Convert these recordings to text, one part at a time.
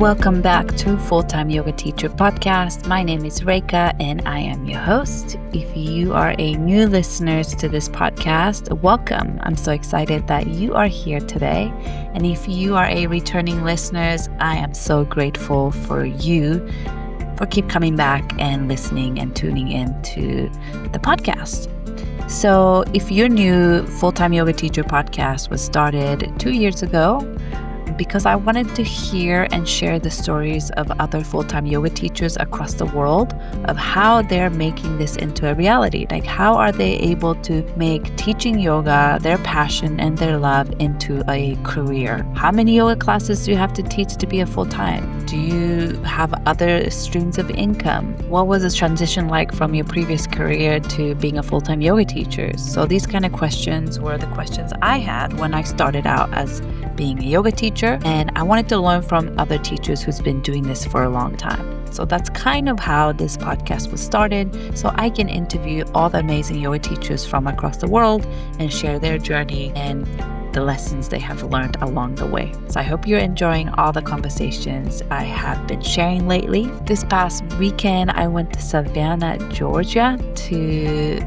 Welcome back to Full-Time Yoga Teacher Podcast. My name is Reika and I am your host. If you are a new listener to this podcast, welcome. I'm so excited that you are here today. And if you are a returning listener, I am so grateful for you for keep coming back and listening and tuning into the podcast. So if you're new, Full-Time Yoga Teacher Podcast was started 2 years ago because I wanted to hear and share the stories of other full-time yoga teachers across the world of how they're making this into a reality. Like, how are they able to make teaching yoga, their passion and their love, into a career? How many yoga classes do you have to teach to be a full-time? Do you have other streams of income? What was the transition like from your previous career to being a full-time yoga teacher? So these kind of questions were the questions I had when I started out as being a yoga teacher, and I wanted to learn from other teachers who's been doing this for a long time. So that's kind of how this podcast was started, so I can interview all the amazing yoga teachers from across the world and share their journey and the lessons they have learned along the way. So I hope you're enjoying all the conversations I have been sharing lately. This past weekend, I went to Savannah, Georgia to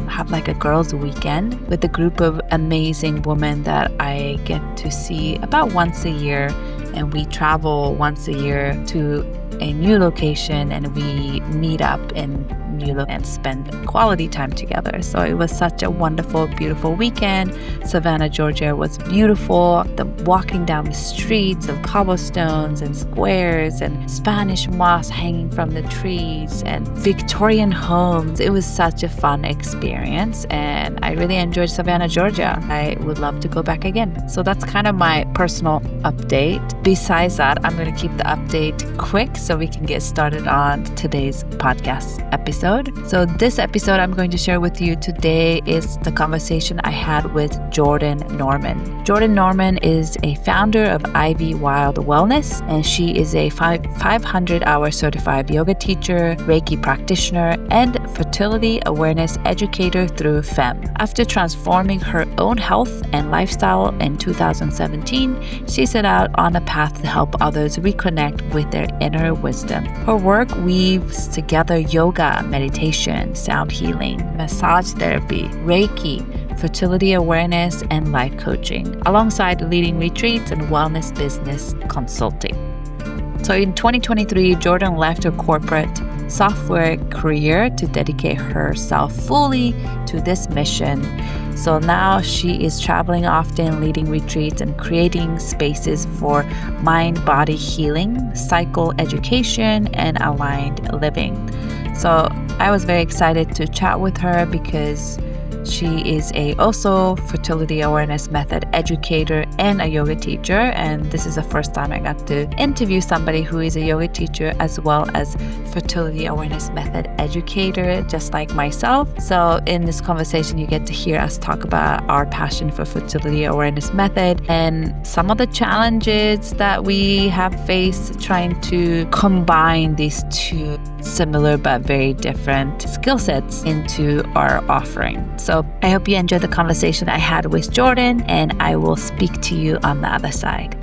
have like a girls' weekend with a group of amazing women that I get to see about once a year. And we travel once a year to a new location and we meet up in and spend quality time together. So it was such a wonderful, beautiful weekend. Savannah, Georgia was beautiful. The walking down the streets of cobblestones and squares and Spanish moss hanging from the trees and Victorian homes. It was such a fun experience and I really enjoyed Savannah, Georgia. I would love to go back again. So that's kind of my personal update. Besides that, I'm going to keep the update quick so we can get started on today's podcast episode. So this episode I'm going to share with you today is the conversation I had with Jordan Norman. Jordan Norman is a founder of Ivy Wild Wellness, and she is a 500-hour certified yoga teacher, Reiki practitioner, and fertility awareness educator through FEM. After transforming her own health and lifestyle in 2017, she set out on a path to help others reconnect with their inner wisdom. Her work weaves together yoga, meditation, sound healing, massage therapy, Reiki, fertility awareness, and life coaching, alongside leading retreats and wellness business consulting. So in 2023, Jordan left her corporate software career to dedicate herself fully to this mission. So now she is traveling often, leading retreats and creating spaces for mind-body healing, cycle education, and aligned living. So I was very excited to chat with her because she is also fertility awareness method educator and a yoga teacher. And this is the first time I got to interview somebody who is a yoga teacher as well as fertility awareness method educator, just like myself. So in this conversation, you get to hear us talk about our passion for fertility awareness method and some of the challenges that we have faced trying to combine these two similar but very different skill sets into our offering. So I hope you enjoyed the conversation I had with Jordan, and I will speak to you on the other side.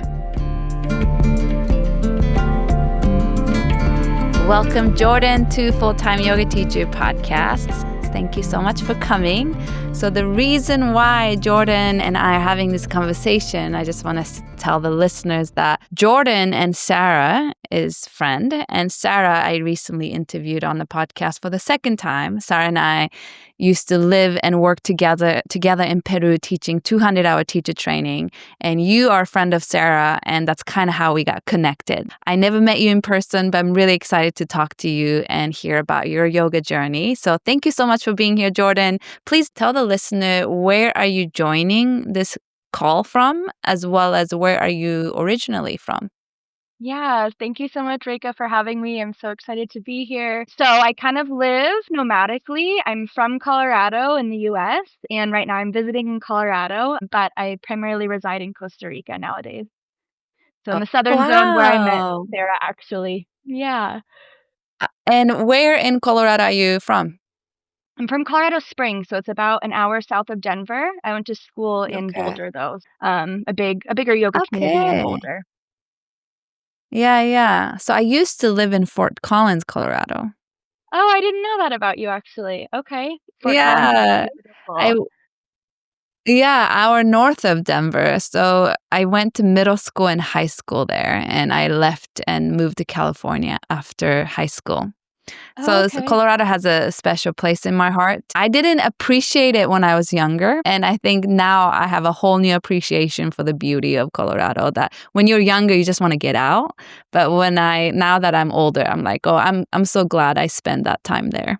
Welcome, Jordan, to Full-Time Yoga Teacher Podcasts. Thank you so much for coming. So the reason why Jordan and I are having this conversation, I just want to tell the listeners that Jordan and Sarah is friend, and Sarah I recently interviewed on the podcast for the second time. Sarah and I used to live and work together in Peru teaching 200-hour teacher training, and you are a friend of Sarah, and that's kind of how we got connected. I never met you in person, but I'm really excited to talk to you and hear about your yoga journey. So thank you so much for being here, Jordan. Please tell the listener, where are you joining this call from, as well as where are you originally from? Yeah, thank you so much, Reika, for having me. I'm so excited to be here. So I kind of live nomadically. I'm from Colorado in the US, and right now I'm visiting in Colorado, but I primarily reside in Costa Rica nowadays. So in the southern zone where I met Wow. Sarah, actually. Yeah. And where in Colorado are you from? I'm from Colorado Springs, so it's about an hour south of Denver. I went to school in Okay. Boulder, though. A bigger yoga community in Okay. Boulder. Yeah, yeah. So I used to live in Fort Collins, Colorado. Oh, I didn't know that about you actually. Okay. Fort Collins is Yeah. I beautiful. Yeah, hour north of Denver. So I went to middle school and high school there, and I left and moved to California after high school. Oh, So okay. Colorado has a special place in my heart. I didn't appreciate it when I was younger, and I think now I have a whole new appreciation for the beauty of Colorado, that when you're younger you just want to get out, but now that I'm older, I'm like, "Oh, I'm so glad I spent that time there."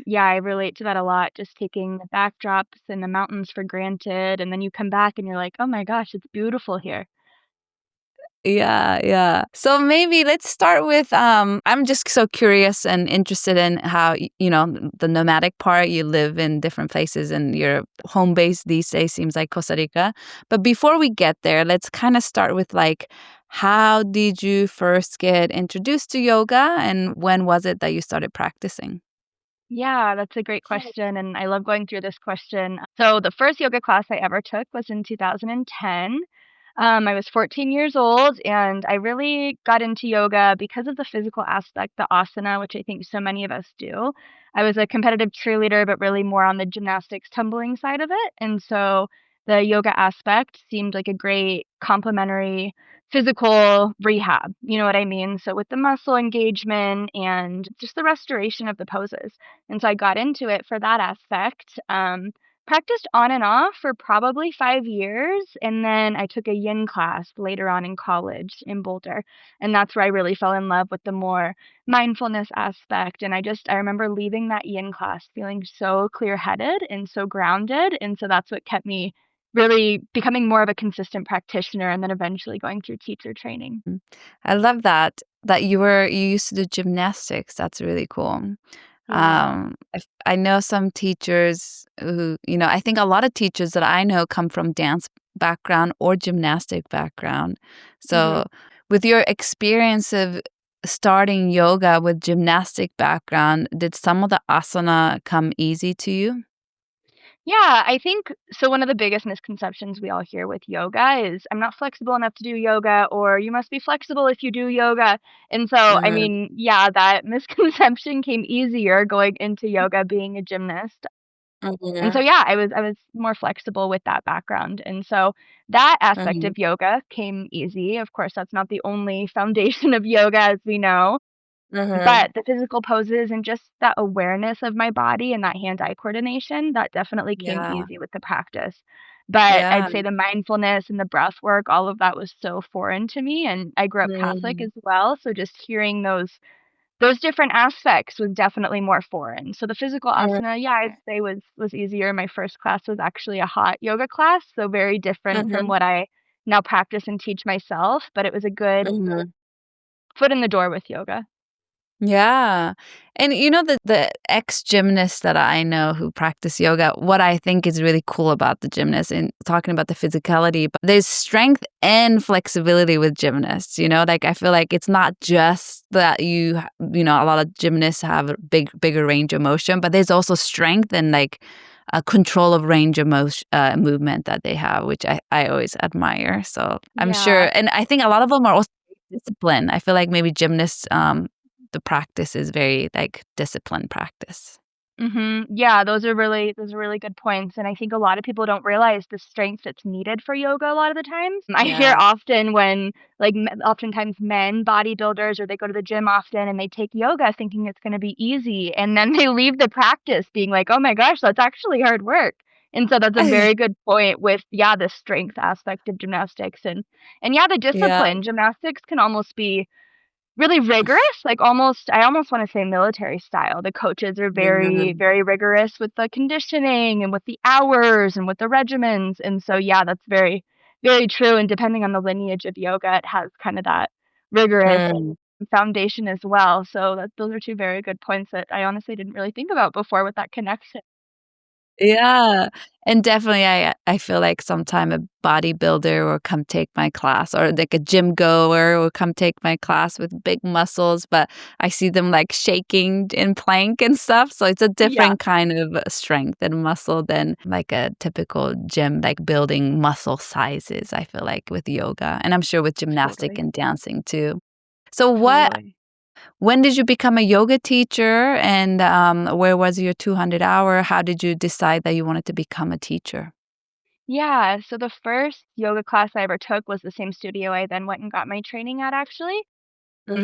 Yeah, I relate to that a lot, just taking the backdrops and the mountains for granted, and then you come back and you're like, "Oh my gosh, it's beautiful here." Yeah, yeah. So maybe let's start with I'm just so curious and interested in how the nomadic part. You live in different places and your home base these days seems like Costa Rica. But before we get there, let's kind of start with like, how did you first get introduced to yoga and when was it that you started practicing? Yeah, that's a great question, and I love going through this question. So the first yoga class I ever took was in 2010. I was 14 years old, and I really got into yoga because of the physical aspect, the asana, which I think so many of us do. I was a competitive cheerleader, but really more on the gymnastics tumbling side of it. And so the yoga aspect seemed like a great complementary physical rehab. You know what I mean? So with the muscle engagement and just the restoration of the poses. And so I got into it for that aspect. Practiced on and off for probably 5 years, and then I took a yin class later on in college in Boulder, and that's where I really fell in love with the more mindfulness aspect, and I remember leaving that yin class feeling so clear-headed and so grounded, and so that's what kept me really becoming more of a consistent practitioner and then eventually going through teacher training. Mm. I love that you used to do gymnastics. That's really cool. Yeah. I know some teachers who, I think a lot of teachers that I know come from dance background or gymnastic background. Mhm. So, with your experience of starting yoga with gymnastic background, did some of the asana come easy to you? Yeah, I think so one of the biggest misconceptions we all hear with yoga is I'm not flexible enough to do yoga or you must be flexible if you do yoga. And so, I Mhm, mean, yeah, that misconception came easier going into yoga being a gymnast. And so mhm, yeah, I was more flexible with that background. And so that aspect mhm, of yoga came easy. Of course, that's not the only foundation of yoga as we know. mhm. But the physical poses and just that awareness of my body and that hand-eye coordination, that definitely came Yeah, easy with the practice. But yeah. I'd say the mindfulness and the breath work, all of that was so foreign to me, and I grew up Catholic Mhm, as well, so just hearing those different aspects was definitely more foreign. So the physical mhm, asana, yeah, I'd say was easier. My first class was actually a hot yoga class, so very different from mhm, what I now practice and teach myself, but it was a good mhm. foot in the door with yoga. Yeah. And the ex-gymnasts that I know who practice yoga, what I think is really cool about the gymnasts and talking about the physicality, but there's strength and flexibility with gymnasts, like I feel like it's not just that a lot of gymnasts have a bigger range of motion, but there's also strength and like a control of range of motion, movement that they have, which I always admire. So I'm Yeah. sure, and I think a lot of them are also disciplined. I feel like maybe gymnasts, the practice is very, like, disciplined practice. Yeah, those are really good points, and I think a lot of people don't realize the strength that's needed for yoga a lot of the times. I hear Yeah. often when, like, oftentimes men bodybuilders or they go to the gym often and they take yoga thinking it's gonna be easy, and then they leave the practice being like, "Oh my gosh, that's actually hard work." And so that's a very good point with, yeah, the strength aspect of gymnastics and yeah, the Yeah. discipline. Gymnastics can almost be really rigorous, like, I almost wanna say military style. The coaches are very, Mhm. very rigorous with the conditioning and with the hours and with the regimens, and so, yeah, that's very, very true, and depending on the lineage of yoga, it has kinda that rigorous Mm. foundation as well, so those are 2 very good points that I honestly didn't really think about before with that connection. Yeah, and definitely I feel like sometime a bodybuilder will come take my class or like a gym goer will come take my class with big muscles, but I see them like shaking in plank and stuff, so it's a Yeah, different kind of strength and muscle than like a typical gym, like building muscle sizes, I feel like with yoga, and I'm sure with gymnastic totally, and dancing too. So totally. when did you become a yoga teacher and, where was your 200 hour? How did you decide that you wanted to become a teacher? Yeah, so the first yoga class I ever took was the same studio I then went and got my training at, actually.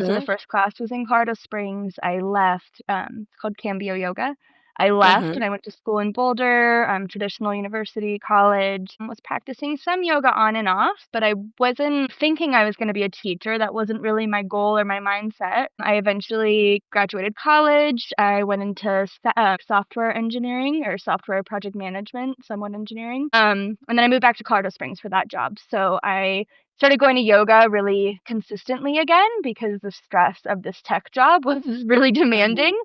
So the Mhm, first class was in Colorado Springs. I left, it's called Cambio Yoga. I left and mhm, I went to school in Boulder, traditional university, college, was practicing some yoga on and off, but I wasn't thinking I was going to be a teacher. That wasn't really my goal or my mindset. I eventually graduated college. I went into software engineering or software project management, somewhat engineering. And then I moved back to Colorado Springs for that job. So I started going to yoga really consistently again because the stress of this tech job was really mhm, demanding.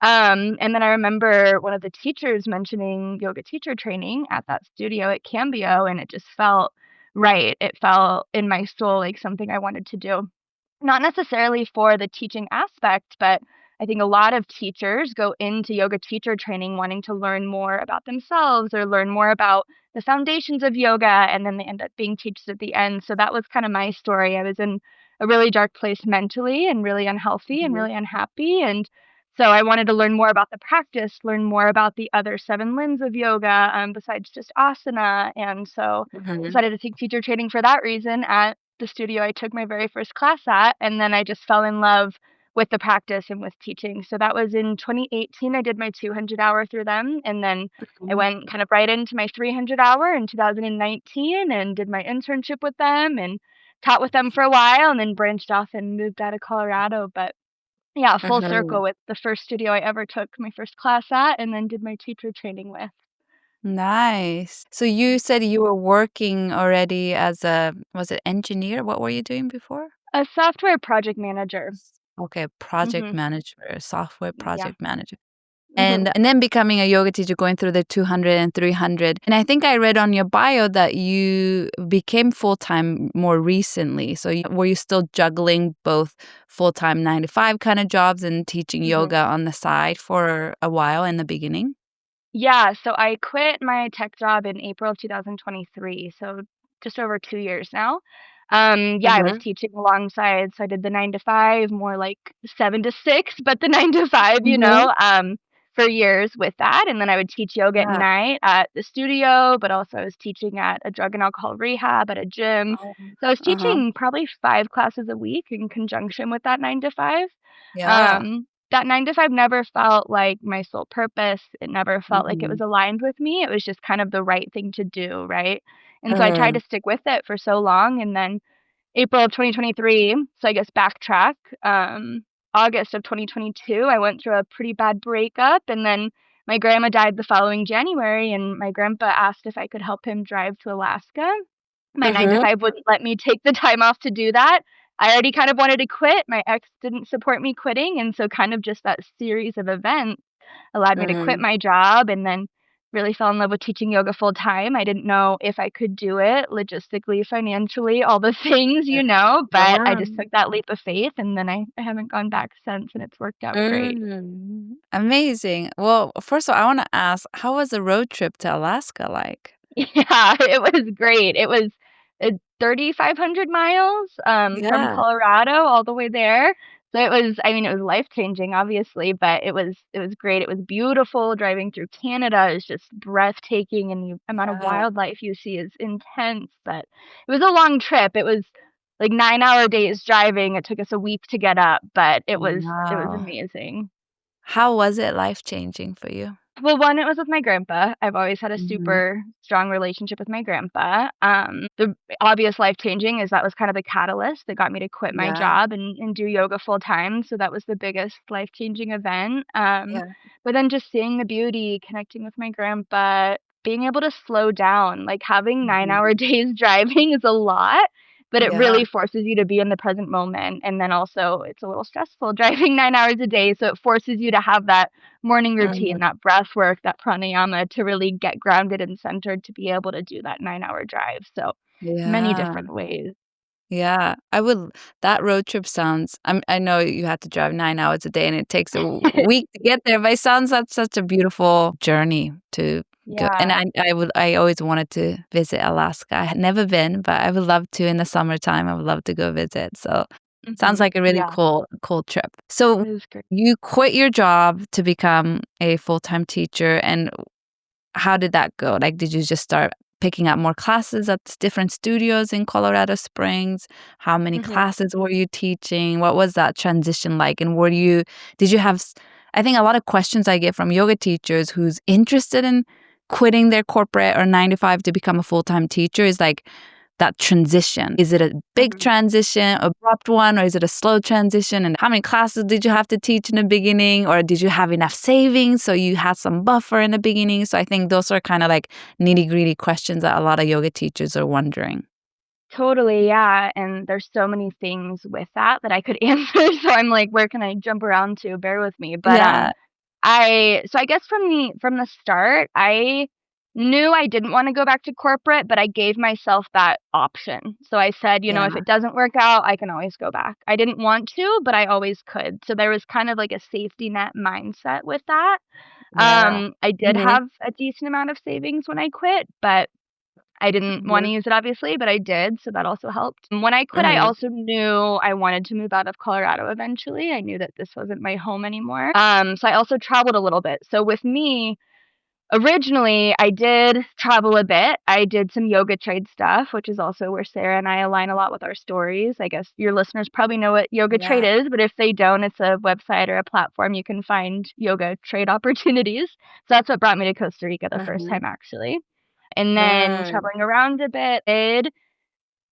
And then I remember one of the teachers mentioning yoga teacher training at that studio at Cambio, and it just felt right. It felt in my soul like something I wanted to do. Not necessarily for the teaching aspect, but I think a lot of teachers go into yoga teacher training wanting to learn more about themselves or learn more about the foundations of yoga, and then they end up being teachers at the end. So that was kind of my story. I was in a really dark place mentally and really unhealthy and mhm, really unhappy. And so I wanted to learn more about the practice, learn more about the other seven limbs of yoga besides just asana. And so mhm, decided to take teacher training for that reason at the studio I took my very first class at, and then I just fell in love with the practice and with teaching. So that was in 2018. I did my 200 hour through them, and then I mhm, went kind of right into my 300 hour in 2019 and did my internship with them and taught with them for a while, and then branched off and moved out of Colorado. But yeah, full circle mhm. with the first studio I ever took my first class at, and then did my teacher training with. Nice. So you said you were working already as a was it engineer? What were you doing before? A software project manager. Okay, project Mhm. manager, software Yeah. project manager. Mhm. And then becoming a yoga teacher, going through the 200 and 300. And I think I read on your bio that you became full-time more recently. So were you still juggling both full-time 9 to 5 kind of jobs and teaching Mhm. yoga on the side for a while in the beginning? Yeah, so I quit my tech job in April of 2023, so just over 2 years now. Yeah, I was Mhm, teaching alongside, so I did the 9 to 5, more like 7 to 6, but the 9 to 5, mhm. for years with that, and then I would teach yoga at Yeah. night at the studio, but also I was teaching at a drug and alcohol rehab at a gym. Oh, So I was uh-huh. teaching probably 5 classes a week in conjunction with that 9 to 5. Yeah. That 9 to 5 never felt like my sole purpose. It never felt like it was Mhm. aligned with me. It was just kind of the right thing to do, right? And so I tried Mhm, to stick with it for so long, and then April of 2023, so I guess backtrack, August of 2022, I went through a pretty bad breakup, and then my grandma died the following January, and my grandpa asked if I could help him drive to Alaska. My 9 to mhm, 5 wouldn't let me take the time off to do that. I already kind of wanted to quit. My ex didn't support me quitting, and so kind of just that series of events allowed me to quit mhm. my job and then really fell in love with teaching yoga full time. I didn't know if I could do it logistically, financially, all the things, but I Yeah. just took that leap of faith, and then I haven't gone back since, and it's worked out great. Amazing. Well, first of all, I wanna ask, how was the road trip to Alaska like? Yeah, it was great. It was, 3,500 miles, from Yeah, Colorado all the way there. So it was, I mean, it was life-changing, obviously, but it was great. It was beautiful. Driving through Canada is just breathtaking, and the amount of yeah. wildlife you see is intense, but it was a long trip. It was, like, 9-hour days driving. It took us a week to get up, but it was Wow. amazing. How was it life-changing for you? Well, one, it was with my grandpa. I've always had a Mhm. super strong relationship with my grandpa. The obvious life changing is that was kind of the catalyst that got me to quit my Yeah, job and do yoga full time. So that was the biggest life changing event. yeah. But then just seeing the beauty, connecting with my grandpa, being able to slow down, like having 9 hour Mhm. days driving is a lot. but it Yeah. really forces you to be in the present moment. And then also it's a little stressful driving 9 hours a day. So it forces you to have that morning Mhm. routine, that breath work, that pranayama to really get grounded and centered to be able to do that 9 hour drive. So many Yeah. different ways. Yeah, I would that road trip sounds I know you had to drive 9 hours a day and it takes a week to get there, but it sounds like such a beautiful journey to go and Yeah. I always wanted to visit Alaska. I had never been, but I would love to in the summertime, I would love to go visit, so sounds like a really Yeah, cool trip. So, it was great. you quit your job to become a full-time teacher, and how did that go? Like, did you just start picking up more classes at different studios in Colorado Springs? How many Mhm. classes were you teaching? What was that transition like? And did you have, I think a lot of questions I get from yoga teachers who's interested in quitting their corporate or 9 to 5 to become a full-time teacher is like, that transition. Is it a big Mhm. transition, abrupt one, or is it a slow transition? And how many classes did you have to teach in the beginning? Or did you have enough savings so you had some buffer in the beginning? So I think those are kind of like nitty-gritty questions that a lot of yoga teachers are wondering. Totally, yeah, and there's so many things with that that I could answer, so I'm like, "Where can I jump around to? Bear with me." But, Yeah. I guess from the start, I knew I didn't wanna go back to corporate, but I gave myself that option. So I said, "You know, if Yeah. it doesn't work out, I can always go back." I didn't want to, but I always could. So there was kind of like a safety net mindset with that. Yeah. I did Mhm. have a decent amount of savings when I quit, but I didn't wanna Mhm. use it obviously, but I did, so that also helped. When I quit, I Mhm. also knew I wanted to move out of Colorado eventually. I knew that this wasn't my home anymore. So I also traveled a little bit. So with me, originally, I did travel a bit. I did some yoga trade stuff, which is also where Sarah and I align a lot with our stories. I guess your listeners probably know what yoga trade Yeah. is, but if they don't, it's a website or a platform you can find yoga trade opportunities. So that's what brought me to Costa Rica the first Mhm. time, actually. And then Mm. traveling around a bit, did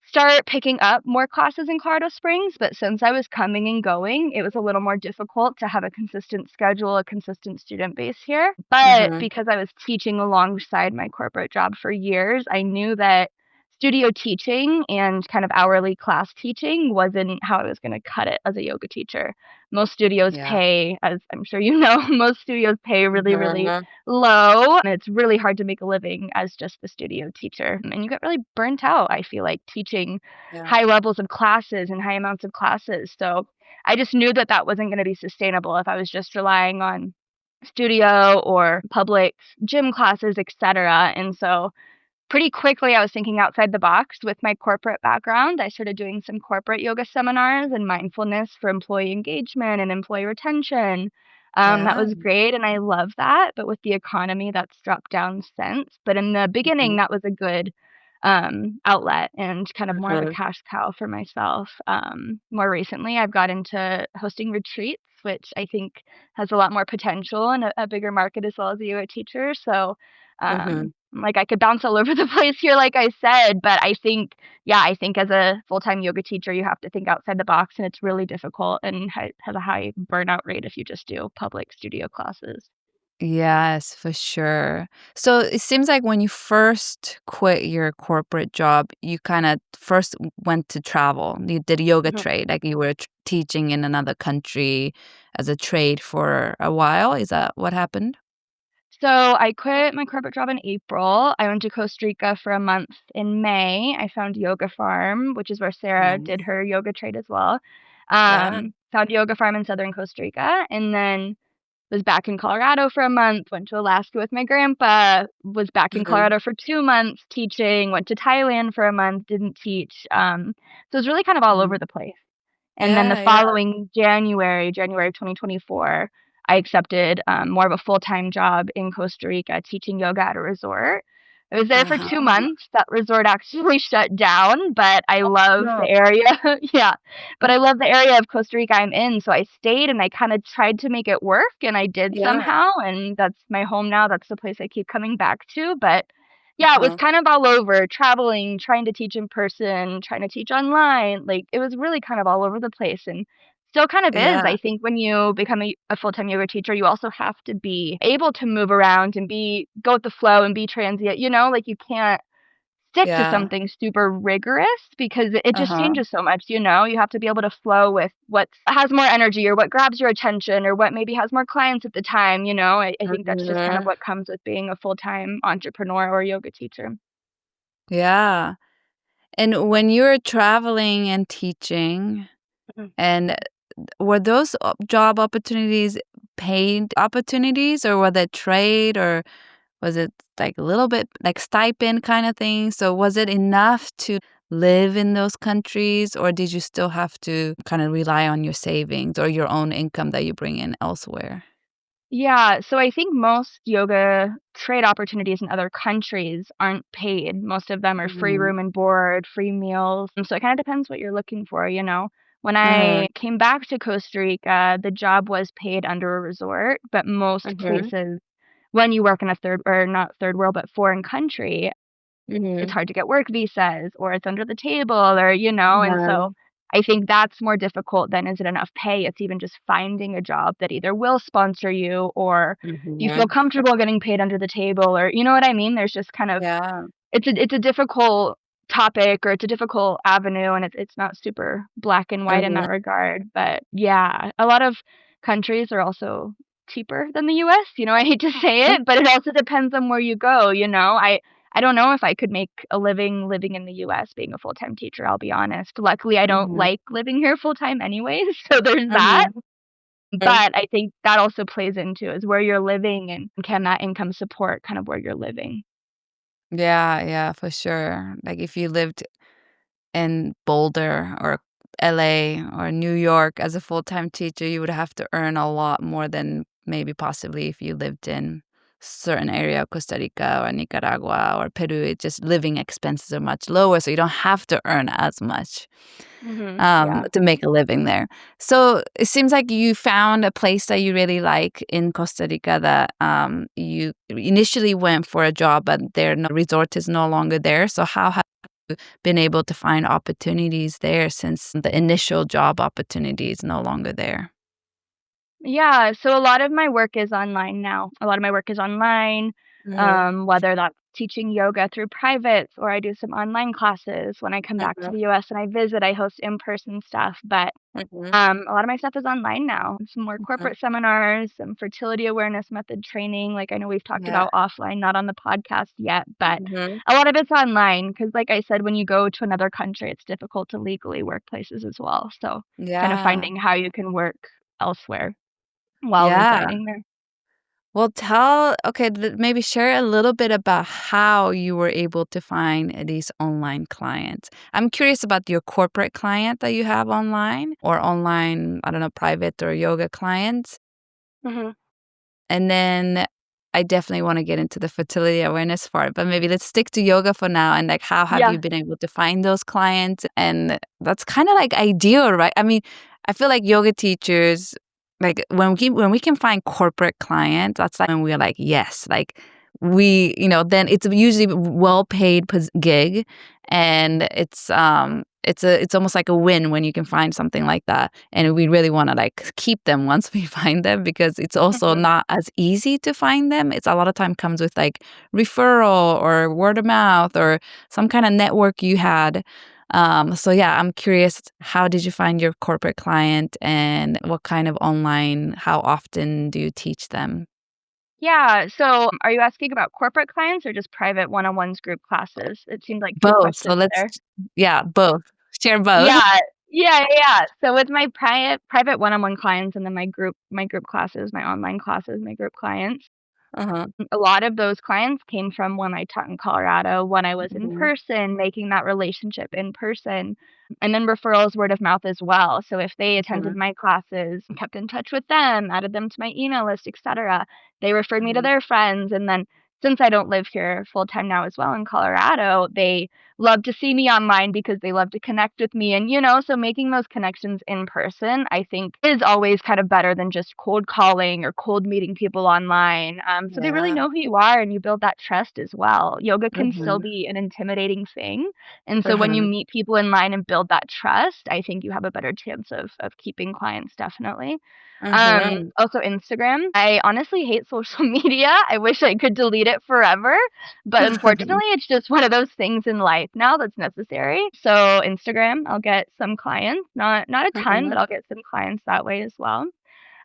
start picking up more classes in Colorado Springs, but since I was coming and going, it was a little more difficult to have a consistent schedule, a consistent student base here. But Mhm. because I was teaching alongside my corporate job for years, I knew that studio teaching and kind of hourly class teaching wasn't how I was going to cut it as a yoga teacher. Most studios Yeah. pay, as I'm sure you know, most studios pay really, really Mhm. low, and it's really hard to make a living as just the studio teacher, and you get really burnt out, I feel like, teaching Yeah. high levels of classes and high amounts of classes, so I just knew that that wasn't gonna be sustainable if I was just relying on studio or public gym classes, etcetera, and so pretty quickly, I was thinking outside the box with my corporate background. I started doing some corporate yoga seminars and mindfulness for employee engagement and employee retention. That Yeah. was great, and I love that. But with the economy, that's dropped down since. But in the beginning, Mhm. that was a good outlet and kind of more of a Mhm. cash cow for myself. More recently, I've got into hosting retreats, which I think has a lot more potential and a bigger market as well as a yoga teacher. So, Mhm. like, I could bounce all over the place here, like I said, but I think yeah, I think as a full-time yoga teacher, you have to think outside the box, and it's really difficult and has a high burnout rate if you just do public studio classes. Yes, for sure. So it seems like when you first quit your corporate job, you kind of first went to travel. You did yoga Mhm. trade, like you were teaching in another country as a trade for a while. Is that what happened? So, I quit my corporate job in April. I went to Costa Rica for a month in May. I found Yoga Farm, which is where Sarah did Nice. her yoga trade as well. Yeah. Found Yoga Farm in southern Costa Rica, and then was back in Colorado for a month, went to Alaska with my grandpa, was back in Mhm. Colorado for 2 months teaching, went to Thailand for a month, didn't teach, so it was really kind of all over Mhm. the place. And then the Yeah, yeah. following January of 2024, I accepted, more of a full-time job in Costa Rica teaching yoga at a resort. I was there for 2 Uh-huh. months. That resort actually shut down, but I love No. the area. Yeah, but I love the area of Costa Rica I'm in, so I stayed and I kinda tried to make it work, and I did Yeah. somehow, and that's my home now. That's the place I keep coming back to, but yeah, it was Uh-huh. kind of all over, traveling, trying to teach in person, trying to teach online, like, it was really kind of all over the place and still kind of is. Yeah. I think when you become a full-time yoga teacher, you also have to be able to move around and go with the flow and be transient, you know? Like, you can't stick to Yeah. something super rigorous because it just Uh-huh. changes so much, you know? You have to be able to flow with what has more energy or what grabs your attention or what maybe has more clients at the time, you know? I think that's just kind of Mhm. what comes with being a full-time entrepreneur or yoga teacher. Yeah. And when you were traveling and teaching, Mhm. and were those job opportunities paid opportunities, or were they trade, or was it like a little bit like stipend kind of thing? So was it enough to live in those countries, or did you still have to kind of rely on your savings or your own income that you bring in elsewhere? Yeah, so I think most yoga trade opportunities in other countries aren't paid. Most of them are free Mhm. room and board, free meals. And so it kind of depends what you're looking for, you know. When Mhm. I came back to Costa Rica, the job was paid under a resort, but most Mhm. places, when you work in a third or not third world, but foreign country, it's Mhm. hard to get work visas or it's under the table or, you know, and so Mhm. I think that's more difficult than is it enough pay. It's even just finding a job that either will sponsor you or you feel Mhm. comfortable getting paid under the table or you know what I mean? There's just kind of Yeah. it's a difficult topic or it's a difficult avenue and it's not super black and white in Mhm. that regard. But yeah, a lot of countries are also cheaper than the US. You know, I hate to say it, but it also depends on where you go, you know. I don't know if I could make a living living in the US being a full-time teacher, I'll be honest. Luckily, I don't Mhm. like living here full-time anyways, so there's that. Mhm. But I think that also plays into is where you're living and can that income support kind of where you're living. Yeah, yeah, for sure. Like if you lived in Boulder or LA or New York as a full-time teacher, you would have to earn a lot more than maybe possibly if you lived in certain area of Costa Rica or Nicaragua or Peru. It just living expenses are much lower, so you don't have to earn as much Yeah. to make a living there. So it seems like you found a place that you really like in Costa Rica that you initially went for a job, but their resort is no longer there. So how have you been able to find opportunities there since the initial job opportunity is no longer there? Yeah, so a lot of my work is online now. A lot of my work is online, Mhm, whether that's teaching yoga through privates or I do some online classes. When I come back to mhm, the US and I visit, I host in-person stuff, but mhm, a lot of my stuff is online now. Some more mhm. corporate seminars, some fertility awareness method training. Like I know we've talked Yeah. about offline, not on the podcast yet, but Mhm. a lot of it's online because, like I said, when you go to another country, it's difficult to legally work places as well. So, kind of Yeah. finding how you can work elsewhere while Yeah. residing there. Well, maybe share a little bit about how you were able to find these online clients. I'm curious about your corporate client that you have online or online, I don't know, private or yoga clients. Mhm. And then I definitely want to get into the fertility awareness part, but maybe let's stick to yoga for now. And like, how have Yeah. you been able to find those clients? And that's kind of like ideal, right? I mean, I feel like yoga teachers, like when we can find corporate clients, that's like when we're like, yes, like then it's usually well paid gig, and it's almost like a win when you can find something like that. And we really want to like keep them once we find them because it's also Mhm. not as easy to find them. It's a lot of time comes with like referral or word of mouth or some kind of network you had. So yeah, I'm curious, how did you find your corporate client and what kind of online, how often do you teach them? Yeah, so are you asking about corporate clients or just private one-on-ones group classes? It seemed like 2 Both. So questions let's, there. yeah, both. Share both. Yeah. Yeah. So with my private one-on-one clients and then my group classes, my online classes, my group clients, Uh-huh. a lot of those clients came from when I taught in Colorado, when I was in Mhm. person, making that relationship in person, and then referrals, word of mouth as well. So if they attended Mhm. my classes, kept in touch with them, added them to my email list, etc., they referred me to Mhm. their friends. And then since I don't live here full time now as well in Colorado, they love to see me online because they love to connect with me. And, you know, so making those connections in person, I think, is always kind of better than just cold calling or cold meeting people online. So they really Yeah. know who you are and you build that trust as well. Yoga can still Mhm. be an intimidating thing. And so when you Uh-huh. meet people in line and build that trust, I think you have a better chance of keeping clients definitely. Mm-hmm. Also Instagram. I honestly hate social media. I wish I could delete it forever, but unfortunately, it's just one of those things in life now that's necessary. So Instagram, I'll get some clients, not a ton, but I'll get some clients that way as well.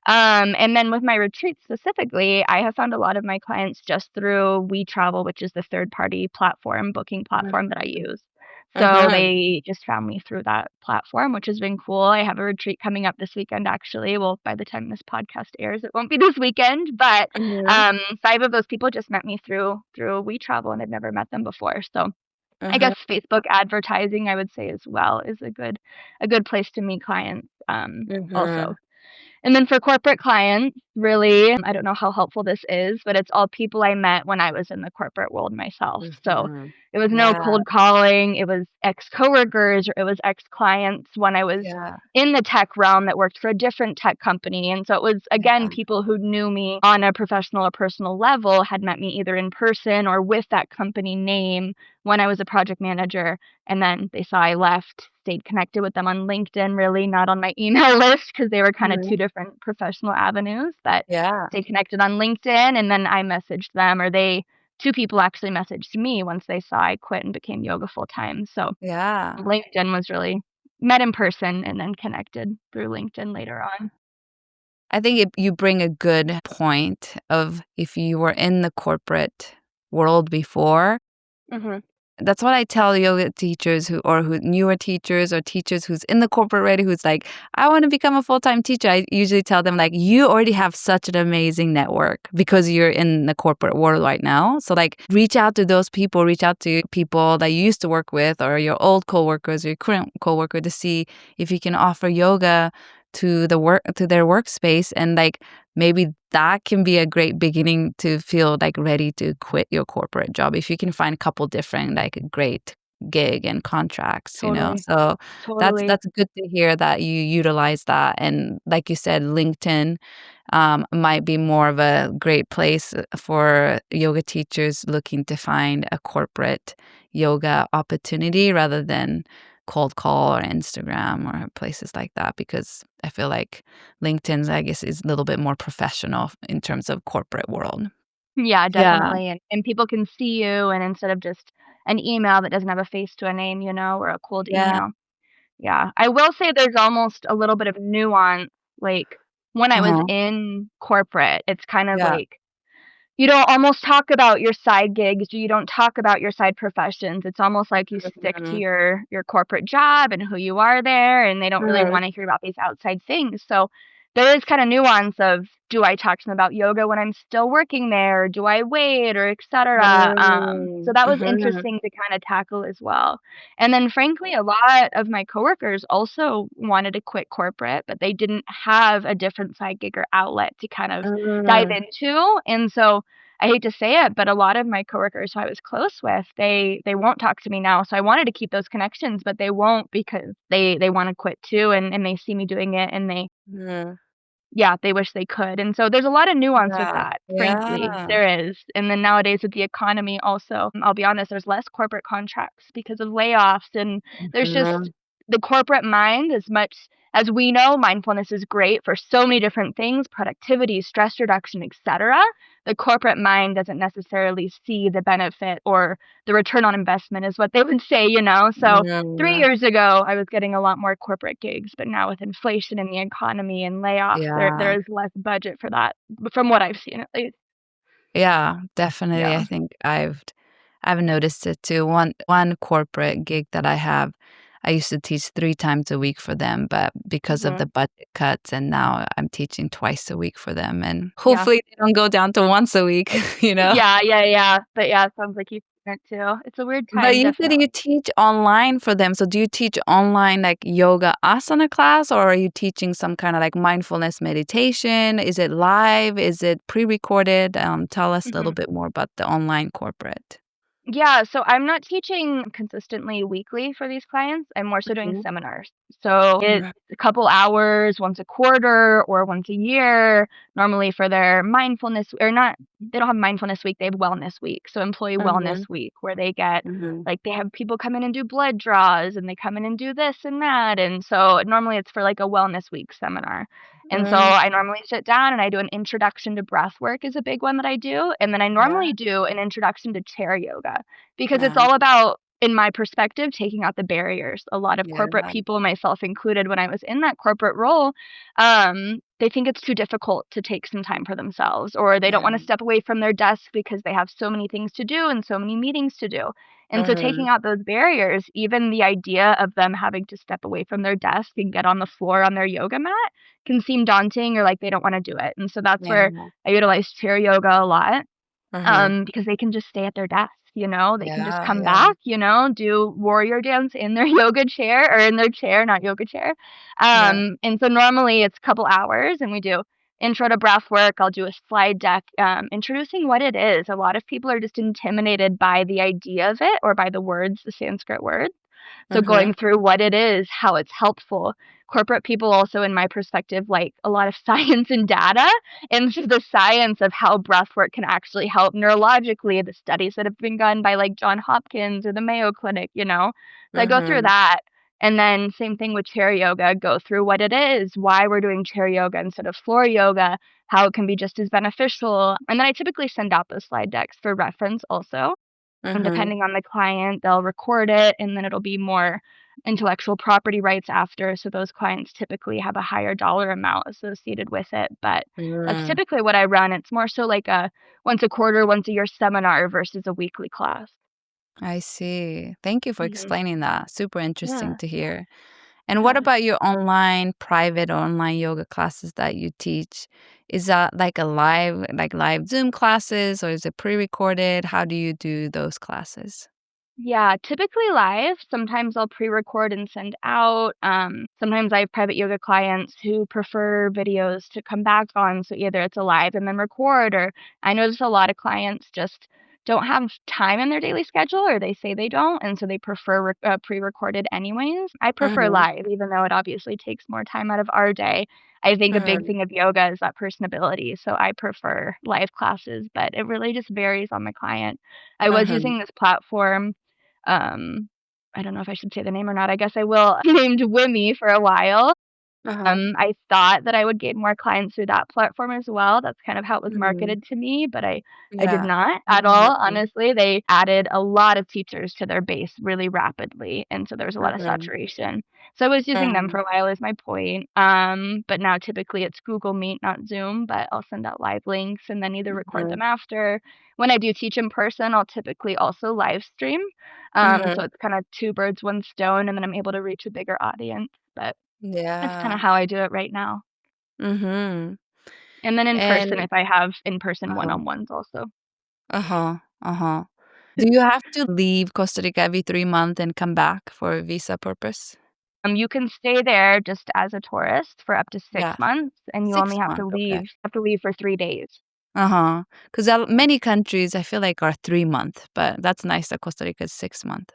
And then with my retreats specifically, I have found a lot of my clients just through WeTravel, which is the third-party platform, booking platform that I use. So Mm-hmm. they just found me through that platform, which has been cool. I have a retreat coming up this weekend, actually. Well, by the time this podcast airs, it won't be this weekend, but Mm-hmm. 5 of those people just met me through WeTravel, and I'd never met them before. So I Mm-hmm. guess Facebook advertising, I would say as well, is a good place to meet clients. Mm-hmm. Also. And then for corporate clients, really, I don't know how helpful this is, but it's all people I met when I was in the corporate world myself. So Mm-hmm. it was no Yeah. cold calling, it was ex-coworkers or it was ex-clients when I was Yeah. in the tech realm that worked for a different tech company. And so it was, again, Yeah. people who knew me on a professional or personal level had met me either in person or with that company name when I was a project manager. And then they saw I left, stayed connected with them on LinkedIn, really not on my email list because they were kind of Mhm. two different professional avenues, but Yeah. stayed connected on LinkedIn. And then I messaged them, or two people actually messaged me once they saw I quit and became yoga full time. So Yeah. LinkedIn was really met in person and then connected through LinkedIn later on. I think you bring a good point of if you were in the corporate world before. Mhm. That's what I tell yoga teachers who newer teachers or teachers who's in the corporate already who's like, I want to become a full-time teacher. I usually tell them like, you already have such an amazing network because you're in the corporate world right now. So like reach out to those people, reach out to people that you used to work with or your old coworkers or your current coworker to see if you can offer yoga to their workspace, and like maybe that can be a great beginning to feel like ready to quit your corporate job if you can find a couple different like great gig and contracts, you know. Totally. So Totally. that's good to hear that you utilize that. And like you said, LinkedIn might be more of a great place for yoga teachers looking to find a corporate yoga opportunity rather than cold call or Instagram or places like that, because I feel like LinkedIn's, I guess, is a little bit more professional in terms of corporate world. Yeah, Yeah. definitely. And people can see you and instead of just an email that doesn't have a face to a name, or a cold Yeah. email. Yeah. I will say there's almost a little bit of nuance, like, when I was Uh-huh. in corporate, it's kind of Yeah. like you don't almost talk about your side gigs, you don't talk about your side professions. It's almost like you stick to Mhm. your corporate job and who you are there, and they don't really Mhm. wanna hear about these outside things. So, there is kinda nuance of, do I talk to them about yoga when I'm still working there? Do I wait or et cetera? So Mm. that was Mhm. interesting to kinda tackle as well. And then frankly, a lot of my coworkers also wanted to quit corporate, but they didn't have a different side gig or outlet to kind of dive Mm. into, and so I hate to say it, but a lot of my coworkers who I was close with, they won't talk to me now. So I wanted to keep those connections, but they won't because they wanna quit too, and they see me doing it, and Mhm. yeah, they wish they could, and so there's a lot of nuance with Yeah. that, frankly, Yeah. there is, and then nowadays with the economy also, I'll be honest, there's less corporate contracts because of layoffs, and there's just Mhm. the corporate mind, as much as we know mindfulness is great for so many different things, productivity, stress reduction, etcetera, the corporate mind doesn't necessarily see the benefit or the return on investment is what they would say. So 3 Mhm. years ago, I was getting a lot more corporate gigs, but now with inflation in the economy and layoffs, there Yeah. is less budget for that, from what I've seen at least. Yeah, definitely. Yeah. I think I've noticed it too. One corporate gig that I have, I used to teach 3 times a week for them, but because of Mhm. the budget cuts, and now I'm teaching twice a week for them, and Yeah. hopefully they don't go down to once a week, you know? Yeah, yeah, yeah. But yeah, it sounds like you've seen it too. It's a weird But time, you said you definitely. teach online for them. So do you teach online like yoga asana class, or are you teaching some kind of like mindfulness meditation? Is it live? Is it pre-recorded? Tell us a little Mhm. bit more about the online corporate. Yeah, so I'm not teaching consistently weekly for these clients. I'm more so doing Mhm. seminars. So it's Mhm. a couple hours once a quarter or once a year, normally for their mindfulness, or not, they don't have mindfulness week, they have wellness week. So employee wellness Mhm. week, where they get, Mhm. like, they have people come in and do blood draws and they come in and do this and that. And so normally it's for like a wellness week seminar. And so I normally sit down and I do an introduction to breath work is a big one that I do. And then I Yeah. normally do an introduction to chair yoga because it's Yeah. all about, in my perspective, taking out the barriers. A lot of corporate Yeah. people, myself included, when I was in that corporate role, they think it's too difficult to take some time for themselves, or they don't want to Yeah. step away from their desk because they have so many things to do and so many meetings to do. And so Mhm. taking out those barriers, even the idea of them having to step away from their desk and get on the floor on their yoga mat can seem daunting or like they don't want to do it. And so that's where Yeah. I utilize chair yoga a lot, Mhm. because they can just stay at their desk, they can just Yeah, come yeah. back, do warrior dance in their yoga chair or in their chair, not yoga chair. Yeah. And so normally it's a couple hours and we do intro to breath work. I'll do a slide deck, introducing what it is. A lot of people are just intimidated by the idea of it or by the words, the Sanskrit words. So Mhm. going through what it is, how it's helpful. Corporate people also, in my perspective, like a lot of science and data, and just the science of how breath work can actually help neurologically, the studies that have been done by like John Hopkins or the Mayo Clinic. So I go through Mhm. that. And then same thing with chair yoga, go through what it is, why we're doing chair yoga instead of floor yoga, how it can be just as beneficial. And then I typically send out those slide decks for reference also. And Mhm. depending on the client, they'll record it and then it'll be more intellectual property rights after. So those clients typically have a higher dollar amount associated with it. But that's Mm. typically what I run. It's more so like a once a quarter, once a year seminar versus a weekly class. I see. Thank you for Hmm. explaining that. Super interesting Yeah. to hear. And what Yeah. about your online, private or online yoga classes that you teach? Is that like a live Zoom classes or is it pre-recorded? How do you do those classes? Yeah, typically live. Sometimes I'll pre-record and send out. Sometimes I have private yoga clients who prefer videos to come back on. So either it's a live and then record, or I notice a lot of clients just don't have time in their daily schedule, or they say they don't, and so they prefer pre-recorded anyways. I prefer Mhm. live, even though it obviously takes more time out of our day. I think a big Mhm. thing of yoga is that personability, so I prefer live classes, but it really just varies on the client. I was Mhm. using this platform, um, I don't know if I should say the name or not, I guess I will, named Wimmy for a while. Uh-huh. I thought that I would get more clients through that platform as well. That's kind of how it was Mhm. marketed to me, but I did Yeah. not at all, Mhm. honestly. They added a lot of teachers to their base really rapidly, and so there was a lot of Mhm. saturation. So I was using them Mhm. for a while is my point. But now typically it's Google Meet, not Zoom, but I'll send out live links and then either record Mhm. them after. When I do teach in person, I'll typically also live stream. So Mhm. it's kind of two birds, one stone, and then I'm able to reach a bigger audience. But that's kinda Yeah. how I do it right now. Mhm. And then in person, And if I have in-person uh-huh. one-on-ones also. Uh-huh. Uh-huh. Do you have to leave Costa Rica every 3 months and come back for a visa purpose? You can stay there just as a tourist for up to Yeah. 6 months, and you only 6 have to months, okay. leave for 3 days. Uh-huh. 'Cause Yeah. many countries I feel like are 3 month, but that's nice that Costa Rica is 6 month.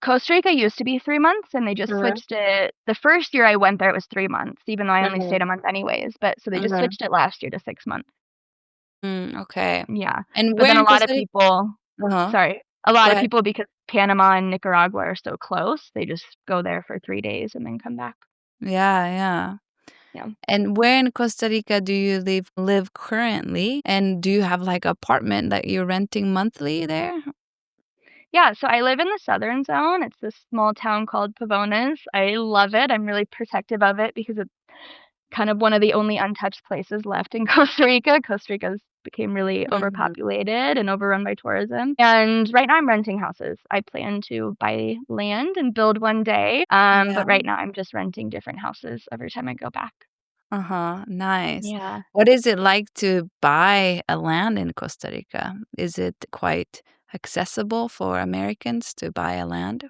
Costa Rica used to be 3 months, and they just Mhm. switched it the first year I went there, it was 3 months, even though I only Mhm. stayed a month anyways, but so they just Mhm. switched it last year to 6 months. Okay. Yeah. And But where then a in lot of Costa Rica? people Uh-huh. sorry, a lot Go of ahead. people, because Panama and Nicaragua are so close, they just go there for 3 days and then come back. Yeah, yeah. Yeah. And where in Costa Rica do you live currently? And do you have, like, apartment that you're renting monthly there? Yeah, so I live in the southern zone. It's this small town called Pavones. I love it. I'm really protective of it because it's kind of one of the only untouched places left in Costa Rica. Costa Rica's became really Mhm. overpopulated and overrun by tourism. And right now I'm renting houses. I plan to buy land and build one day. Yeah. But right now I'm just renting different houses every time I go back. Uh-huh, nice. Yeah. What is it like to buy a land in Costa Rica? Is it quite accessible for Americans to buy a land?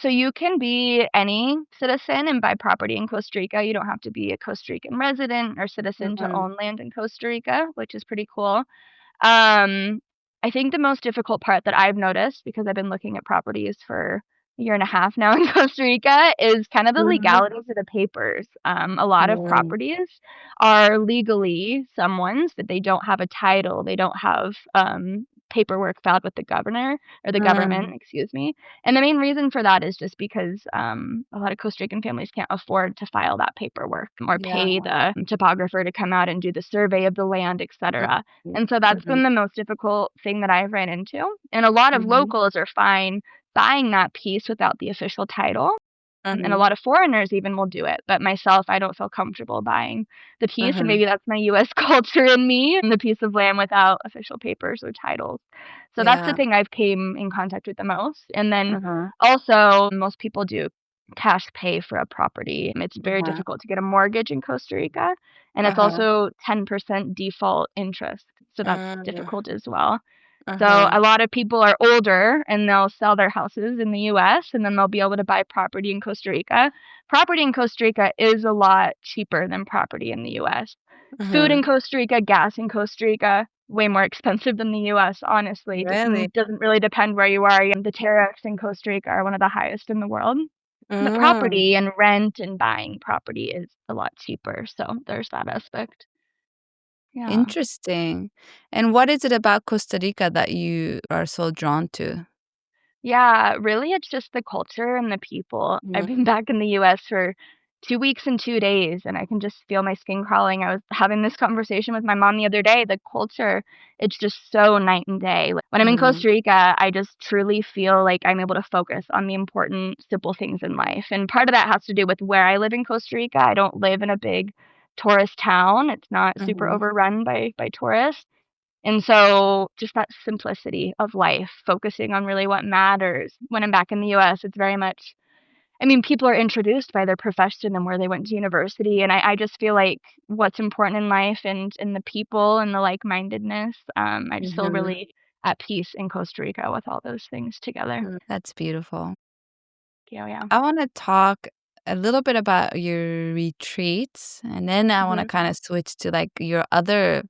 So you can be any citizen and buy property in Costa Rica. You don't have to be a Costa Rican resident or citizen to Mhm, own land in Costa Rica, which is pretty cool. Um, I think the most difficult part that I've noticed, because I've been looking at properties for a year and a half now in Costa Rica, is kind of the mhm, legalities of the papers. A lot of mm, properties are legally someone's, but they don't have a title. They don't have paperwork filed with the governor or the government, Mm, excuse me. And the main reason for that is just because a lot of Costa Rican families can't afford to file that paperwork or yeah. pay the topographer to come out and do the survey of the land, etc. Mhm, And so that's mhm, been the most difficult thing that I've ran into. And a lot of mhm, locals are fine buying that piece without the official title. And a mhm, lot of foreigners even will do it, but myself, I don't feel comfortable buying the piece, and mhm. maybe that's my US culture in me, and the piece of land without official papers or titles. So that's the Yeah. thing I've came in contact with the most, and then Uh-huh. also, most people do cash pay for a property. It's very Uh-huh. difficult to get a mortgage in Costa Rica, and it's Uh-huh. also 10% default interest, so that's Uh, difficult as well. So uh-huh. a lot of people are older and they'll sell their houses in the US and then they'll be able to buy property in Costa Rica. Property in Costa Rica is a lot cheaper than property in the US. Food Uh-huh. in Costa Rica, gas in Costa Rica, way more expensive than the US, honestly. Really? Doesn't really depend where you are. The tariffs in Costa Rica are one of the highest in the world. But Mm, property and rent and buying property is a lot cheaper. So there's that aspect. Yeah. interesting. And what is it about Costa Rica that you are so drawn to? Yeah, really, it's just the culture and the people. I've Mhm, been back in the US for 2 weeks and 2 days, and I can just feel my skin crawling. I was having this conversation with my mom the other day. The culture, it's just so night and day. Like, when I'm in mhm, Costa Rica, I just truly feel like I'm able to focus on the important, simple things in life. And part of that has to do with where I live in Costa Rica. I don't live in a big tourist town. It's not super mhm, overrun by tourists. And so just that simplicity of life, focusing on really what matters. When I'm back in the US, it's very much people are introduced by their profession and where they went to university, and I just feel like what's important in life and the people and the like-mindedness, I just feel mhm, really at peace in Costa Rica with all those things together. That's beautiful. Yeah, yeah. I wanna talk a little bit about your retreats, and then I wanna Mhm. kinda switch to, like, your other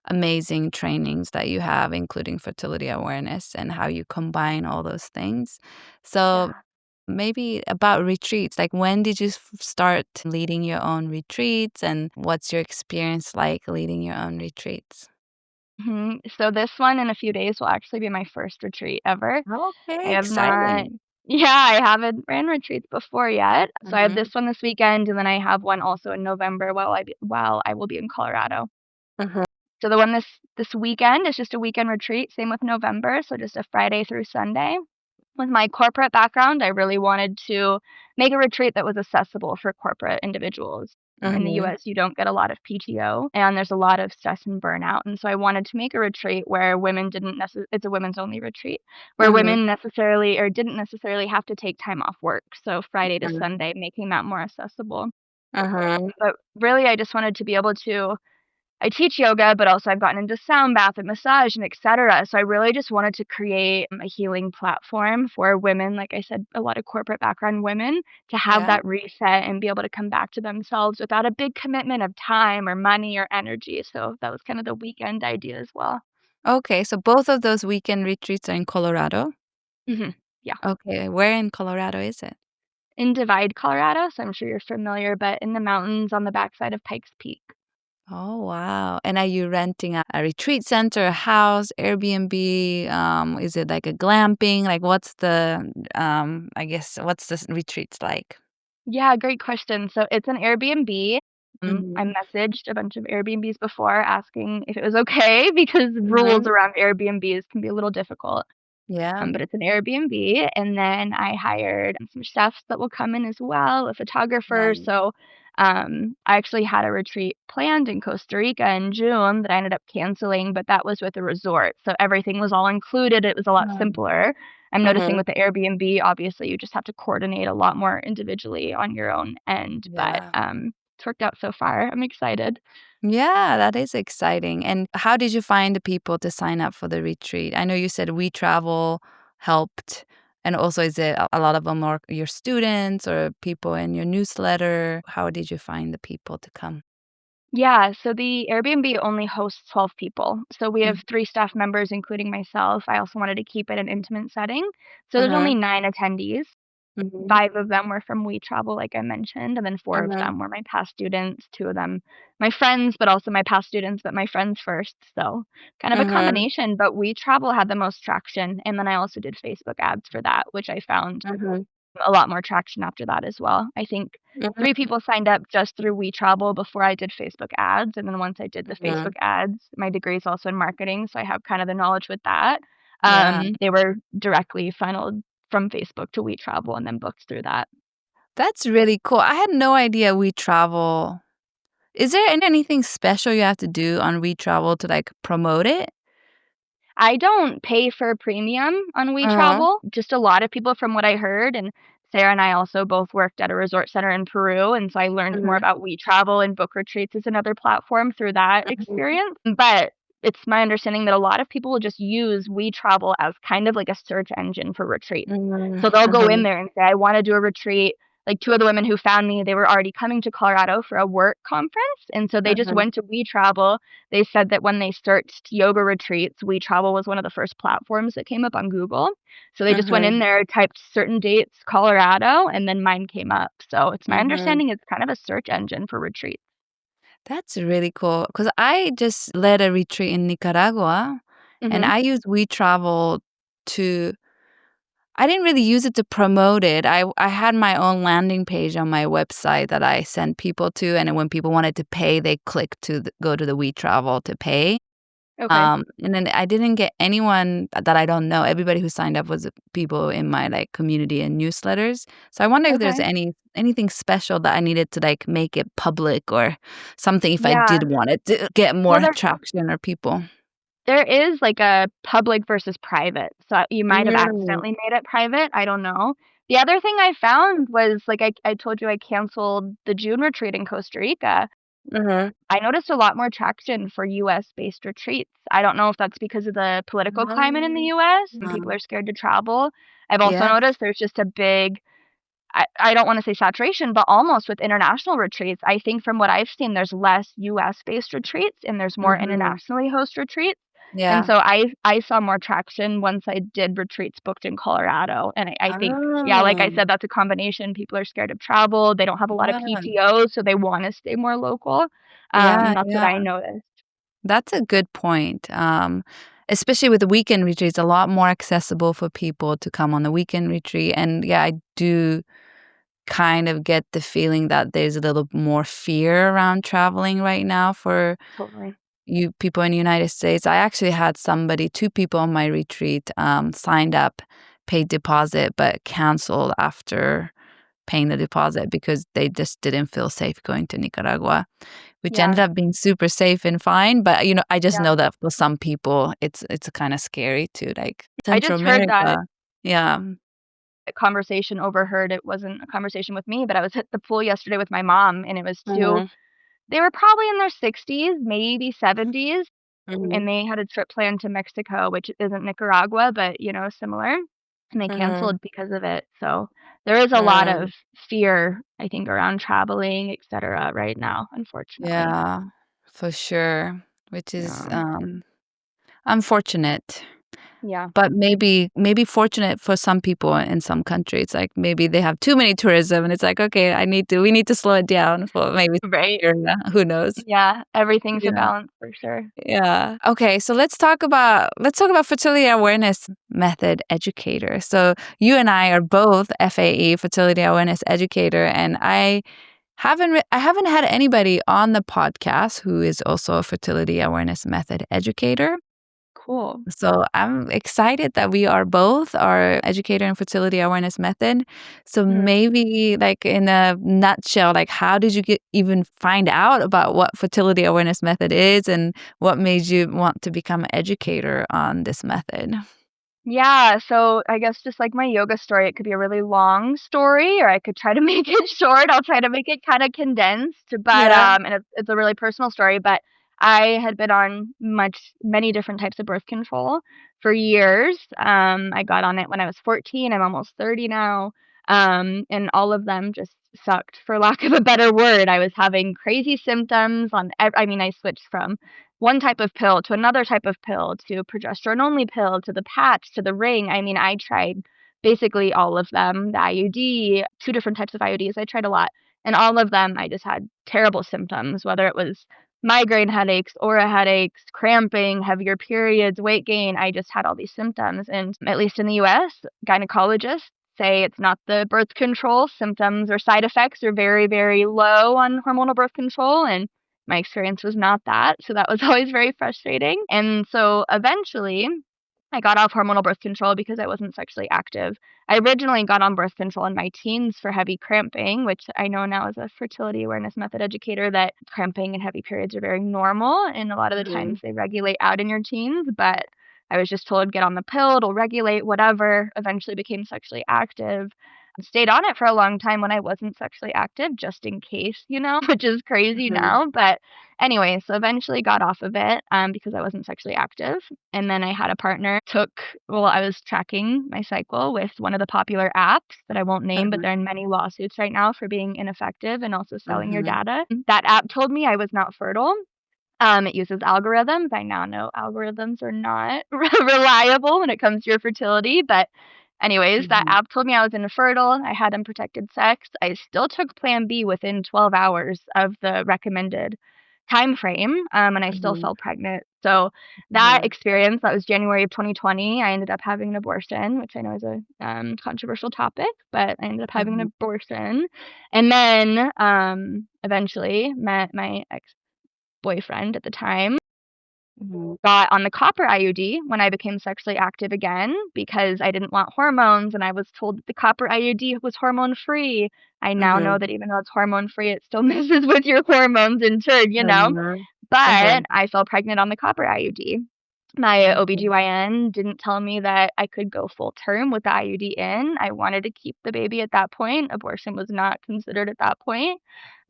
amazing trainings that you have, including fertility awareness and how you combine all those things. So, Yeah. maybe about retreats, like, when did you start leading your own retreats, and what's your experience like leading your own retreats? So this one in a few days will actually be my first retreat ever. I Okay, have not exciting. Yeah, I haven't ran retreats before yet. So I have Mhm, this one this weekend, and then I have one also in November while I will be in Colorado. mhm, So the one this weekend is just a weekend retreat, same with November, so just a Friday through Sunday. With my corporate background, I really wanted to make a retreat that was accessible for corporate individuals. In the mhm, US, you don't get a lot of PTO, and there's a lot of stress and burnout, and so I wanted to make a retreat where women didn't it's a women's only retreat, where mhm, women necessarily or didn't necessarily have to take time off work, so Friday to mhm, Sunday, making that more accessible. mhm. But really, I just wanted to be able to I teach yoga, but also I've gotten into sound bath and massage and etc. So I really just wanted to create a healing platform for women, like I said, a lot of corporate background women to have Yeah, that reset and be able to come back to themselves without a big commitment of time or money or energy. So that was kind of the weekend idea as well. okay, so both of those weekend retreats are in Colorado? Yeah. Okay, where in Colorado is it? In Divide, Colorado, so I'm sure you're familiar, but in the mountains on the backside of Pikes Peak. Oh, wow. And are you renting a retreat center, a house, Airbnb? Is it like a glamping? Like, what's the, I guess, what's the retreats like? Yeah, great question. So it's an Airbnb. I Mhm. messaged a bunch of Airbnbs before asking if it was okay because rules Mhm. around Airbnbs can be a little difficult. Yeah. But it's an Airbnb, and then I hired some chefs that will come in as well, a photographer. Nice. So, I actually had a retreat planned in Costa Rica in June that I ended up canceling, but that was with a resort. So everything was all included. It was a lot Mm. simpler. I'm noticing Mhm. with the Airbnb, obviously, you just have to coordinate a lot more individually on your own end. But Yeah. it's worked out so far. I'm excited. Yeah, that is exciting. And how did you find the people to sign up for the retreat? I know you said We Travel helped. And also, is it a lot of them are your students or people in your newsletter? How did you find the people to come? Yeah, so the Airbnb only hosts 12 people. So we have 3 staff members, including myself. I also wanted to keep it an intimate setting. So there's Uh-huh. only 9 attendees. Mhm. 5 of them were from We Travel, like I mentioned, and then 4 of Mhm. them were my past students, 2 of them my friends, but also my past students, but my friends first, so kind of a Mhm. combination, but We Travel had the most traction, and then I also did Facebook ads for that, which I found Mhm. a lot more traction after that as well. I think Mhm. 3 people signed up just through We Travel before I did Facebook ads, and then once I did the Facebook Mhm. ads, my degree is also in marketing, so I have kind of the knowledge with that. Yeah. They were directly funneled from Facebook to We Travel and then booked through that. That's really cool. I had no idea We Travel. Is there anything special you have to do on We Travel to, like, promote it? I don't pay for premium on We Uh-huh. Travel. Just a lot of people from what I heard, and Sarah and I also both worked at a resort center in Peru, and so I learned more Mhm. about We Travel and book retreats as another platform through that Mhm. experience. But it's my understanding that a lot of people will just use We Travel as kind of like a search engine for retreats. Mhm. So they'll go in Mhm. there and say, I want to do a retreat. Like 2 of the women who found me, they were already coming to Colorado for a work conference. And so they just Mhm. went to We Travel. They said that when they searched yoga retreats, We Travel was one of the first platforms that came up on Google. So they just went in Mhm. there, typed certain dates, Colorado, and then mine came up. So it's my Mhm. understanding it's kind of a search engine for retreats. That's really cool. Cause I just led a retreat in Nicaragua, and Mhm. I used We Travel to I didn't really use it to promote it. I had my own landing page on my website that I sent people to, and then when people wanted to pay, they clicked to go to the We Travel to pay. Okay. And then I didn't get anyone that I don't know. Everybody who signed up was people in my, like, community and newsletters. So I wonder if there's Okay. anything special that I needed to, like, make it public or something if I Yeah. did want it to get Well, more traction or people. there is like a public versus private. So you might have Mm. accidentally made it private. I don't know. The other thing I found was like I told you I canceled the June retreat in Costa Rica. Mhm. I noticed a lot more traction for US-based retreats. I don't know if that's because of the political climate in the US and people Um, are scared to travel. I've also yeah. noticed there's just a big I don't wanna say saturation, but almost with international retreats. I think from what I've seen, there's less US-based retreats and there's more Mhm. internationally host retreats. And Yeah. so I saw more traction once I did retreats booked in Colorado. And I think, yeah, like I Oh, said, that's a combination. People are scared of travel. They don't have a lot of yeah. PTO, so they wanna stay more local. Yeah, That's what yeah. I noticed. That's a good point. Especially with the weekend retreats, a lot more accessible for people to come on the weekend retreat. And yeah, I do kind of get the feeling that there's a little more fear around traveling right now for Totally. you people in the United States. I actually had two people on my retreat signed up, paid deposit, but canceled after paying the deposit because they just didn't feel safe going to Nicaragua, which ended Yeah. up being super safe and fine. But, I just Yeah. know that for some people, it's kinda scary to, like, I Central just heard that America. Yeah. a conversation overheard. It wasn't a conversation with me, but I was at the pool yesterday with my mom, and it was 2 Mhm, they were probably in their 60s, maybe 70s, mhm, and they had a trip planned to Mexico, which isn't Nicaragua, but, similar, and they mhm, canceled because of it, so there is a lot of mm, fear, I think, around traveling, etcetera, right now, unfortunately. yeah, for sure, which is, Yeah. unfortunate. Yeah. But maybe fortunate for some people in some countries, like, maybe they have too many tourism, and it's like, "Okay, we need to slow it down for maybe Right. area." Who knows? Yeah, everything's a Yeah, balance for sure. yeah. Okay, so let's talk about fertility awareness method educator. So, you and I are both FAE, fertility awareness educator, and I haven't had anybody on the podcast who is also a fertility awareness method educator. Cool. So I'm excited that we are both our educator in fertility awareness method. So Mhm. maybe like in a nutshell, like how did you even find out about what fertility awareness method is and what made you want to become an educator on this method? Yeah, so I guess just like my yoga story, it could be a really long story, or I could try to make it short. I'll try to make it kind of condensed, but Yeah. and it's a really personal story. But I had been on many different types of birth control for years. I got on it when I was 14. I'm almost 30 now, and all of them just sucked, for lack of a better word. I was having crazy symptoms on. I mean, I switched from one type of pill to another type of pill to progesterone only pill to the patch to the ring. I mean, I tried basically all of them, the IUD, 2 different types of IUDs. I tried a lot. And all of them, I just had terrible symptoms, whether it was migraine headaches, aura headaches, cramping, heavier periods, weight gain. I just had all these symptoms. And at least in the US, gynecologists say it's not the birth control. Symptoms or side effects are very, very low on hormonal birth control. And my experience was not that. So that was always very frustrating. And so eventually, I got off hormonal birth control because I wasn't sexually active. I originally got on birth control in my teens for heavy cramping, which I know now as a fertility awareness method educator that cramping and heavy periods are very normal, and a lot of the Mm-hmm. times they regulate out in your teens, but I was just told get on the pill, it'll regulate, whatever. Eventually became sexually active. Stayed on it for a long time when I wasn't sexually active, just in case, which is crazy Mm-hmm. now. But anyway, so eventually got off of it because I wasn't sexually active. And then I had a partner I was tracking my cycle with one of the popular apps that I won't name, but they're in many lawsuits right now for being ineffective and also selling your Mm-hmm. data. That app told me I was not fertile. It uses algorithms. I now know algorithms are not reliable when it comes to your fertility. But anyways, that Mm-hmm. app told me I was infertile. I had unprotected sex. I still took Plan B within 12 hours of the recommended time frame, and I still Mm-hmm. fell pregnant. So that experience, that was January of 2020. I ended up having an abortion, which I know is a controversial topic, but I ended up having an Mm-hmm. abortion, and then eventually met my boyfriend at the time, Mm-hmm. got on the copper IUD when I became sexually active again because I didn't want hormones and I was told that the copper IUD was hormone free. I now know that even though it's hormone free, it still messes with your hormones in turn. Mm-hmm. But I fell pregnant on the copper IUD. My Mm-hmm. OBGYN didn't tell me that I could go full term with the IUD in. I wanted to keep the baby at that point. Abortion was not considered at that point.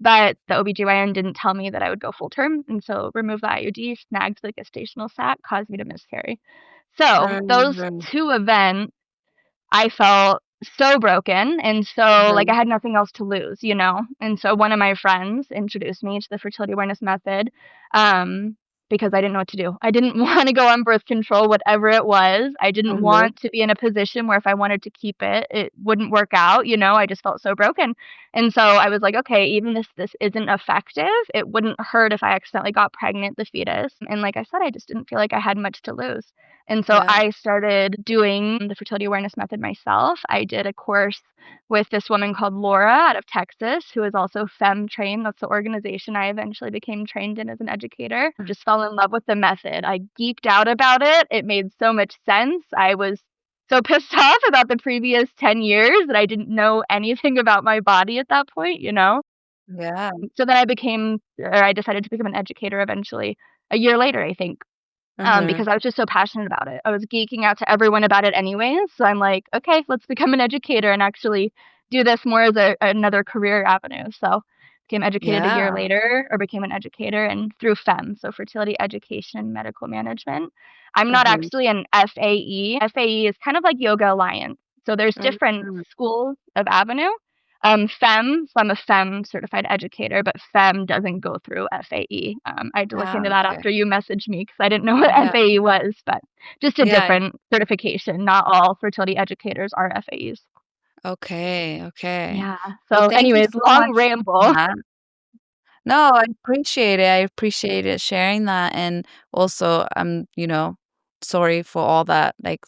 But the OBGYN didn't tell me that I would go full term. And so removed the IUD, snagged the gestational sac, caused me to miscarry. So those Mm-hmm. 2 events I felt so broken, and so, like, I had nothing else to lose. And so one of my friends introduced me to the fertility awareness method, because I didn't know what to do. I didn't wanna go on birth control, whatever it was. I didn't Mm-hmm. want to be in a position where if I wanted to keep it, it wouldn't work out. I just felt so broken. And so I was like, "Okay, even if this isn't effective, it wouldn't hurt if I accidentally got pregnant, the fetus." And like I said, I just didn't feel like I had much to lose. And so Yeah. I started doing the fertility awareness method myself. I did a course with this woman called Laura out of Texas, who is also FEM trained. That's the organization I eventually became trained in as an educator. Just fell in love with the method. I geeked out about it. It made so much sense. I was so pissed off about the previous 10 years that I didn't know anything about my body at that point. Yeah. So then I decided to become an educator eventually a year later, I think, Mm-hmm. because I was just so passionate about it. I was geeking out to everyone about it anyways, so I'm like, "Okay, let's become an educator and actually do this more as another career avenue." So, became educated a year Yeah. later, or became an educator, and through FEM, so fertility education and medical management. I'm not Mm-hmm. actually an FAE. FAE is kind of like Yoga Alliance. So there's different Mm-hmm. schools of avenue. FEM, so I'm a FEM certified educator, but FEM doesn't go through FAE. I had to look Ah, into that okay. after you messaged me because I didn't know what Yeah. FAE was, but just a Yeah. different certification. Not all fertility educators are FAEs. Okay. Okay. Yeah. Well, So, thank you anyways, so long much for ramble. that. No, I appreciate it. I appreciate it sharing that. And also, I'm, sorry for all that, like,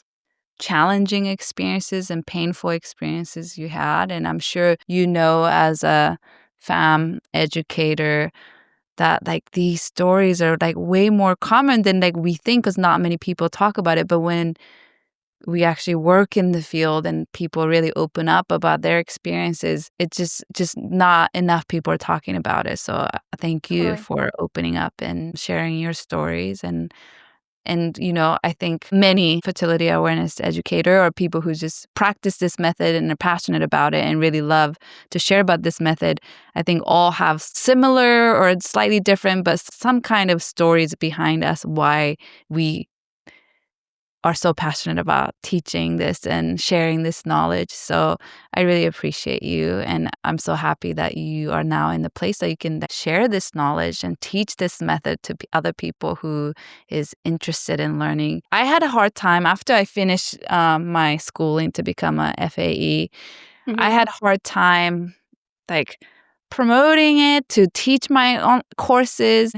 challenging experiences and painful experiences you had. And I'm sure as a fam educator, that like these stories are like way more common than like we think because not many people talk about it. But when we actually work in the field and people really open up about their experiences, it's just not enough people are talking about it. So thank you Totally. for opening up and sharing your stories. And I think many fertility awareness educator or people who just practice this method and are passionate about it and really love to share about this method, I think all have similar or slightly different, but some kind of stories behind us why we are so passionate about teaching this and sharing this knowledge. So I really appreciate you. And I'm so happy that you are now in the place that you can share this knowledge and teach this method to other people who is interested in learning. I had a hard time after I finished my schooling to become a FAE. I Mhm. had a hard time like promoting it to teach my own courses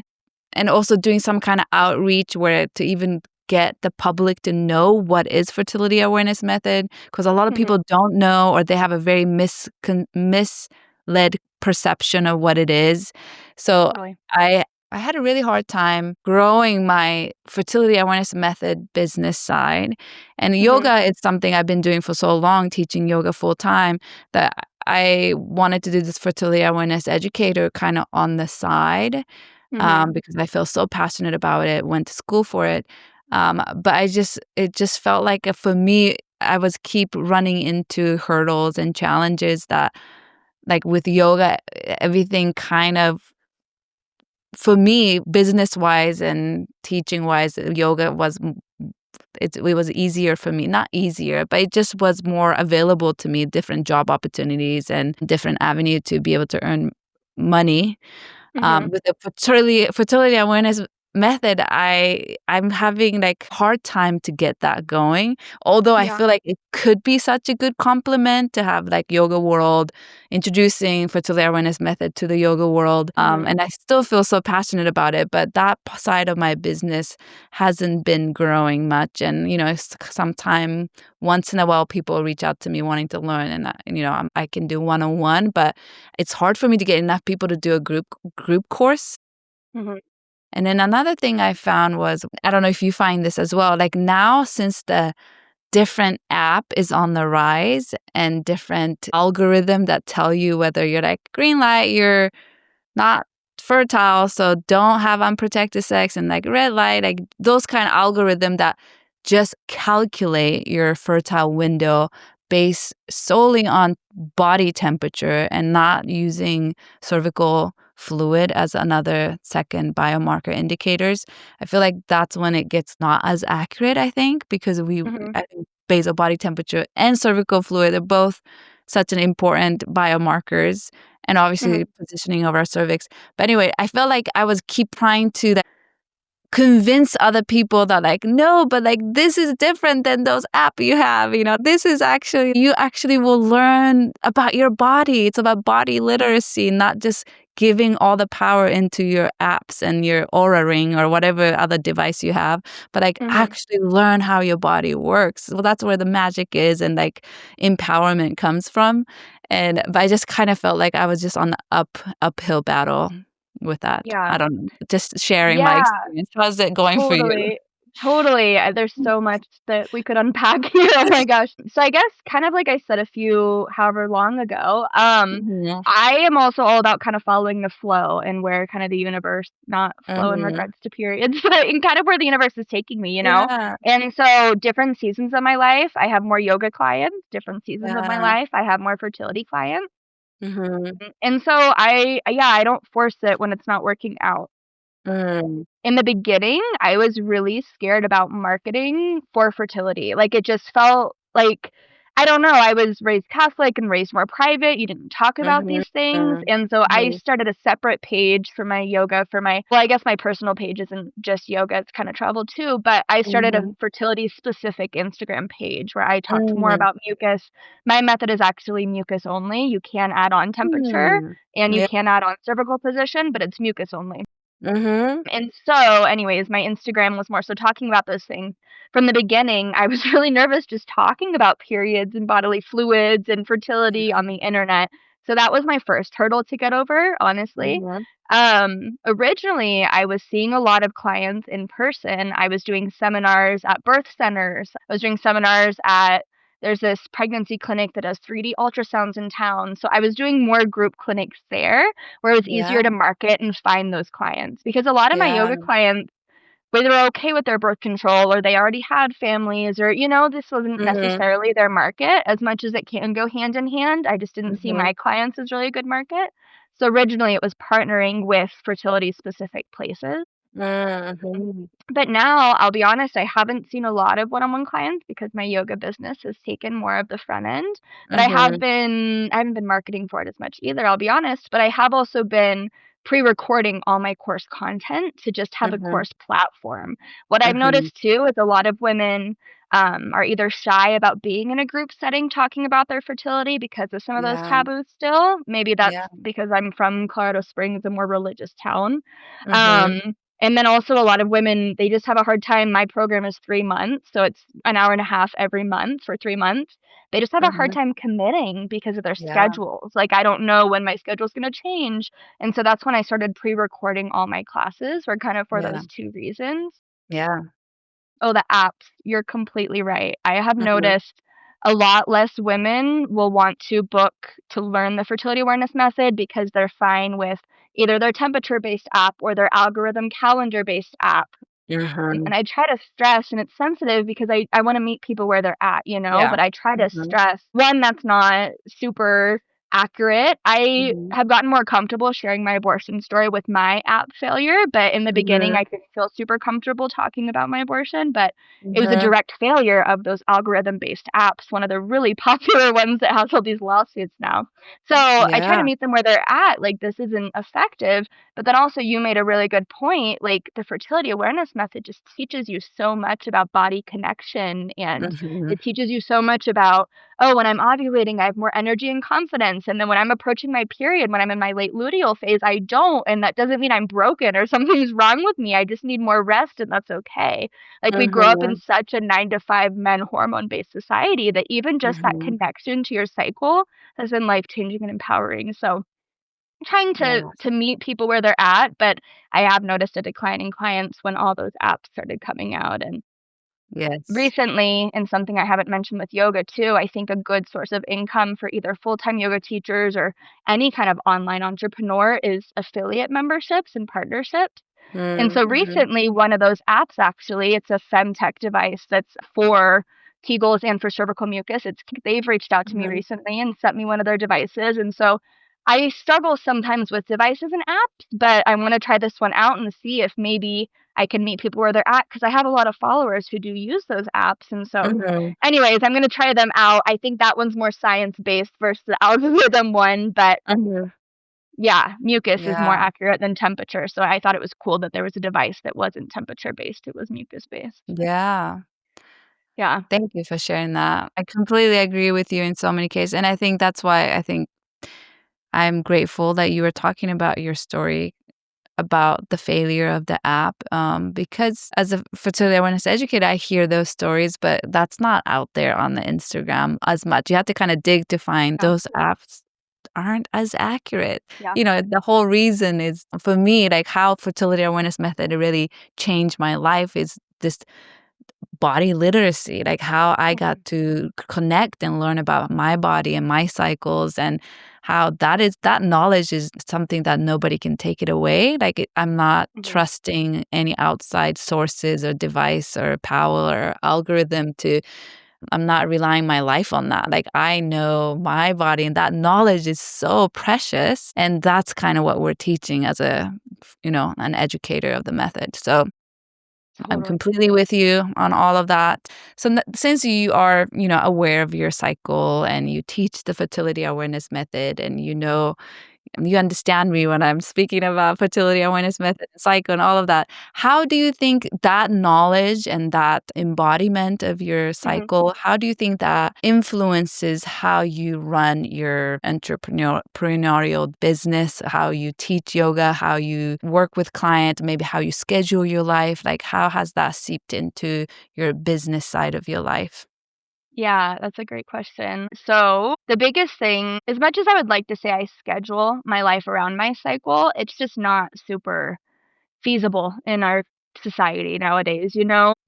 and also doing some kind of outreach where to even get the public to know what is fertility awareness method, because a lot of Mhm. people don't know, or they have a very misled perception of what it is. So Totally. I had a really hard time growing my fertility awareness method business side. And Mhm. yoga is something I've been doing for so long, teaching yoga full time, that I wanted to do this fertility awareness educator kind of on the side, Mhm. because I feel so passionate about it, went to school for it. But it just felt like for me, I was keep running into hurdles and challenges that, like with yoga, everything kind of, for me, business wise and teaching wise, yoga was it was easier for me, not easier, but it just was more available to me, different job opportunities and different avenue to be able to earn money. Mhm. With the fertility awareness method, I'm having like hard time to get that going. Although I Yeah. feel like it could be such a good complement to have like yoga world introducing fertility awareness method to the yoga world. Mhm. And I still feel so passionate about it, but that side of my business hasn't been growing much. And sometime once in a while, people reach out to me wanting to learn, and I can do one-on-one, but it's hard for me to get enough people to do a group course. Mhm. And then another thing I found was, I don't know if you find this as well, like now since the different app is on the rise and different algorithm that tell you whether you're like green light, you're not fertile, so don't have unprotected sex, and like red light, like those kind of algorithm that just calculate your fertile window based solely on body temperature and not using cervical fluid as another second biomarker indicators. I feel like that's when it gets not as accurate, I think, because Mhm. I think basal body temperature and cervical fluid are both such an important biomarkers, and obviously Mhm. positioning of our cervix. But anyway, I felt like I was keep trying to convince other people that like, no, but like this is different than those app you have, this is actually, you actually will learn about your body. It's about body literacy, not just giving all the power into your apps and your Aura ring or whatever other device you have, but like Mhm. actually learn how your body works. Well, that's where the magic is, and like empowerment comes from. And but I just kind of felt like I was just on the uphill battle with that. Yeah. I don't know, just sharing my Yeah. experience. How's it going for you? Totally. Totally. There's so much that we could unpack here. Oh my gosh. So I guess kind of like I said a few however long ago, Mhm, I am also all about kind of following the flow and where kind of the universe, not flow in mhm. regards to periods, but in kind of where the universe is taking me, you know? Yeah, And so different seasons of my life, I have more yoga clients, different seasons of my yeah. life, I have more fertility clients. Mhm, And so I don't force it when it's not working out. mm, In the beginning, I was really scared about marketing for fertility. Like, it just felt like I don't know, I was raised Catholic and raised more private, you didn't talk about mhm, these things, mm, and so I mhm, started a separate page for my yoga, for my well, I guess my personal page isn't just yoga, it's kinda travel too, but I started a mhm, fertility-specific Instagram page where I talked more mm, about mucus. My method is actually mucus only, you can add on temperature, mm. and you Yeah, can add on cervical position, but it's mucus only. mhm, And so, anyways, my Instagram was more so talking about those things. From the beginning, I was really nervous just talking about periods and bodily fluids and fertility on the internet. So that was my first hurdle to get over, honestly. mhm, Originally, I was seeing a lot of clients in person. I was doing seminars at birth centers. I was doing seminars at there's this pregnancy clinic that does 3D ultrasounds in town. So I was doing more group clinics there where it was yeah, easier to market and find those clients because a lot of my yeah, yoga clients, whether they're okay with their birth control or they already had families or, this wasn't mhm, necessarily their market as much as it can go hand in hand. I just didn't see mhm, my clients as really a good market. So originally it was partnering with fertility specific places. Mm-hmm. But now, I'll be honest, I haven't seen a lot of one-on-one clients because my yoga business has taken more of the front end, but Mm-hmm. I haven't been marketing for it as much either, I'll be honest, but I have also been pre-recording all my course content to just have a Mm-hmm. course platform. What I've Mm-hmm. noticed too is a lot of women are either shy about being in a group setting talking about their fertility because of some of those Yeah. taboos still. Maybe that's Yeah. because I'm from Colorado Springs, a more religious town. Mm-hmm. And then also a lot of women, they just have a hard time. My program is 3 months, so it's an hour and a half every month for 3 months. They just have a hard Mm-hmm. time committing because of their Yeah. schedules. Like, I don't know when my schedule's gonna change, and so that's when I started pre-recording all my classes, were kind of for Yeah. those 2 reasons. Yeah. Oh, the apps, you're completely right. I have Mm-hmm. noticed a lot less women will want to book to learn the fertility awareness method because they're fine with either their temperature-based app or their algorithm calendar-based app. Mm-hmm. And I try to stress, and it's sensitive because I wanna meet people where they're at, Yeah. but I try to Mm-hmm. stress, 1, that's not super accurate. I Mm-hmm. have gotten more comfortable sharing my abortion story with my app failure, but in the beginning, Mm-hmm. I didn't feel super comfortable talking about my abortion, but it was a Mm-hmm. direct failure of those algorithm-based apps, one of the really popular ones that has all these lawsuits now. So, I try to Yeah. meet them where they're at, like, this isn't effective, but then also you made a really good point, like, the fertility awareness method just teaches you so much about body connection, and Mm-hmm. it teaches you so much about, "Oh, when I'm ovulating, I have more energy and confidence, and then when I'm approaching my period, when I'm in my late luteal phase, I don't, and that doesn't mean I'm broken or something's wrong with me, I just need more rest, and that's okay." Like, we grow up in Mm-hmm. such a 9 to 5 men hormone-based society that even just that Mm-hmm. connection to your cycle has been life-changing and empowering, so trying Yeah. to meet people where they're at, but I have noticed a decline in clients when all those apps started coming out, and Yes. recently, and something I haven't mentioned with yoga too, I think a good source of income for either full-time yoga teachers or any kind of online entrepreneur is affiliate memberships and partnerships. And so Mm-hmm. recently, one of those apps actually, it's a femtech device that's for Kegels and for cervical mucus. They've reached out to me Mm-hmm. recently and sent me one of their devices. And so I struggle sometimes with devices and apps, but I want to try this one out and see if maybe I can meet people where they're at because I have a lot of followers who do use those apps. And so, Mm-hmm. anyways, I'm going to try them out. I think that one's more science based versus the algorithm one, but Mm-hmm. yeah, mucus is more Yeah. accurate than temperature, so I thought it was cool that there was a device that wasn't temperature based, it was mucus based. Yeah. Yeah. Thank you for sharing that. I completely agree with you in so many cases. And I think that's why I think I'm grateful that you were talking about your story about the failure of the app. Because as a fertility awareness educator, I hear those stories, but that's not out there on the Instagram as much. You have to kind of dig to find Yeah, those apps aren't as accurate. yeah, The whole reason is for me, like how fertility awareness method really changed my life is this body literacy, like how I got mhm, to connect and learn about my body and my cycles and how that knowledge is something that nobody can take it away. Like I'm not mhm, trusting any outside sources or device or power or algorithm to I'm not relying my life on that. Like I know my body and that knowledge is so precious and that's kind of what we're teaching as an educator of the method. So I'm totally. completely with you on all of that. So since you are, aware of your cycle and you teach the fertility awareness method and you understand me when I'm speaking about fertility awareness method, cycle, and all of that. How do you think that knowledge and that embodiment of your Mhm. cycle, how do you think that influences how you run your entrepreneurial business, how you teach yoga, how you work with clients, maybe how you schedule your life? Like, how has that seeped into your business side of your life? Yeah, that's a great question. So, the biggest thing, as much as I would like to say I schedule my life around my cycle, it's just not super feasible in our society nowadays,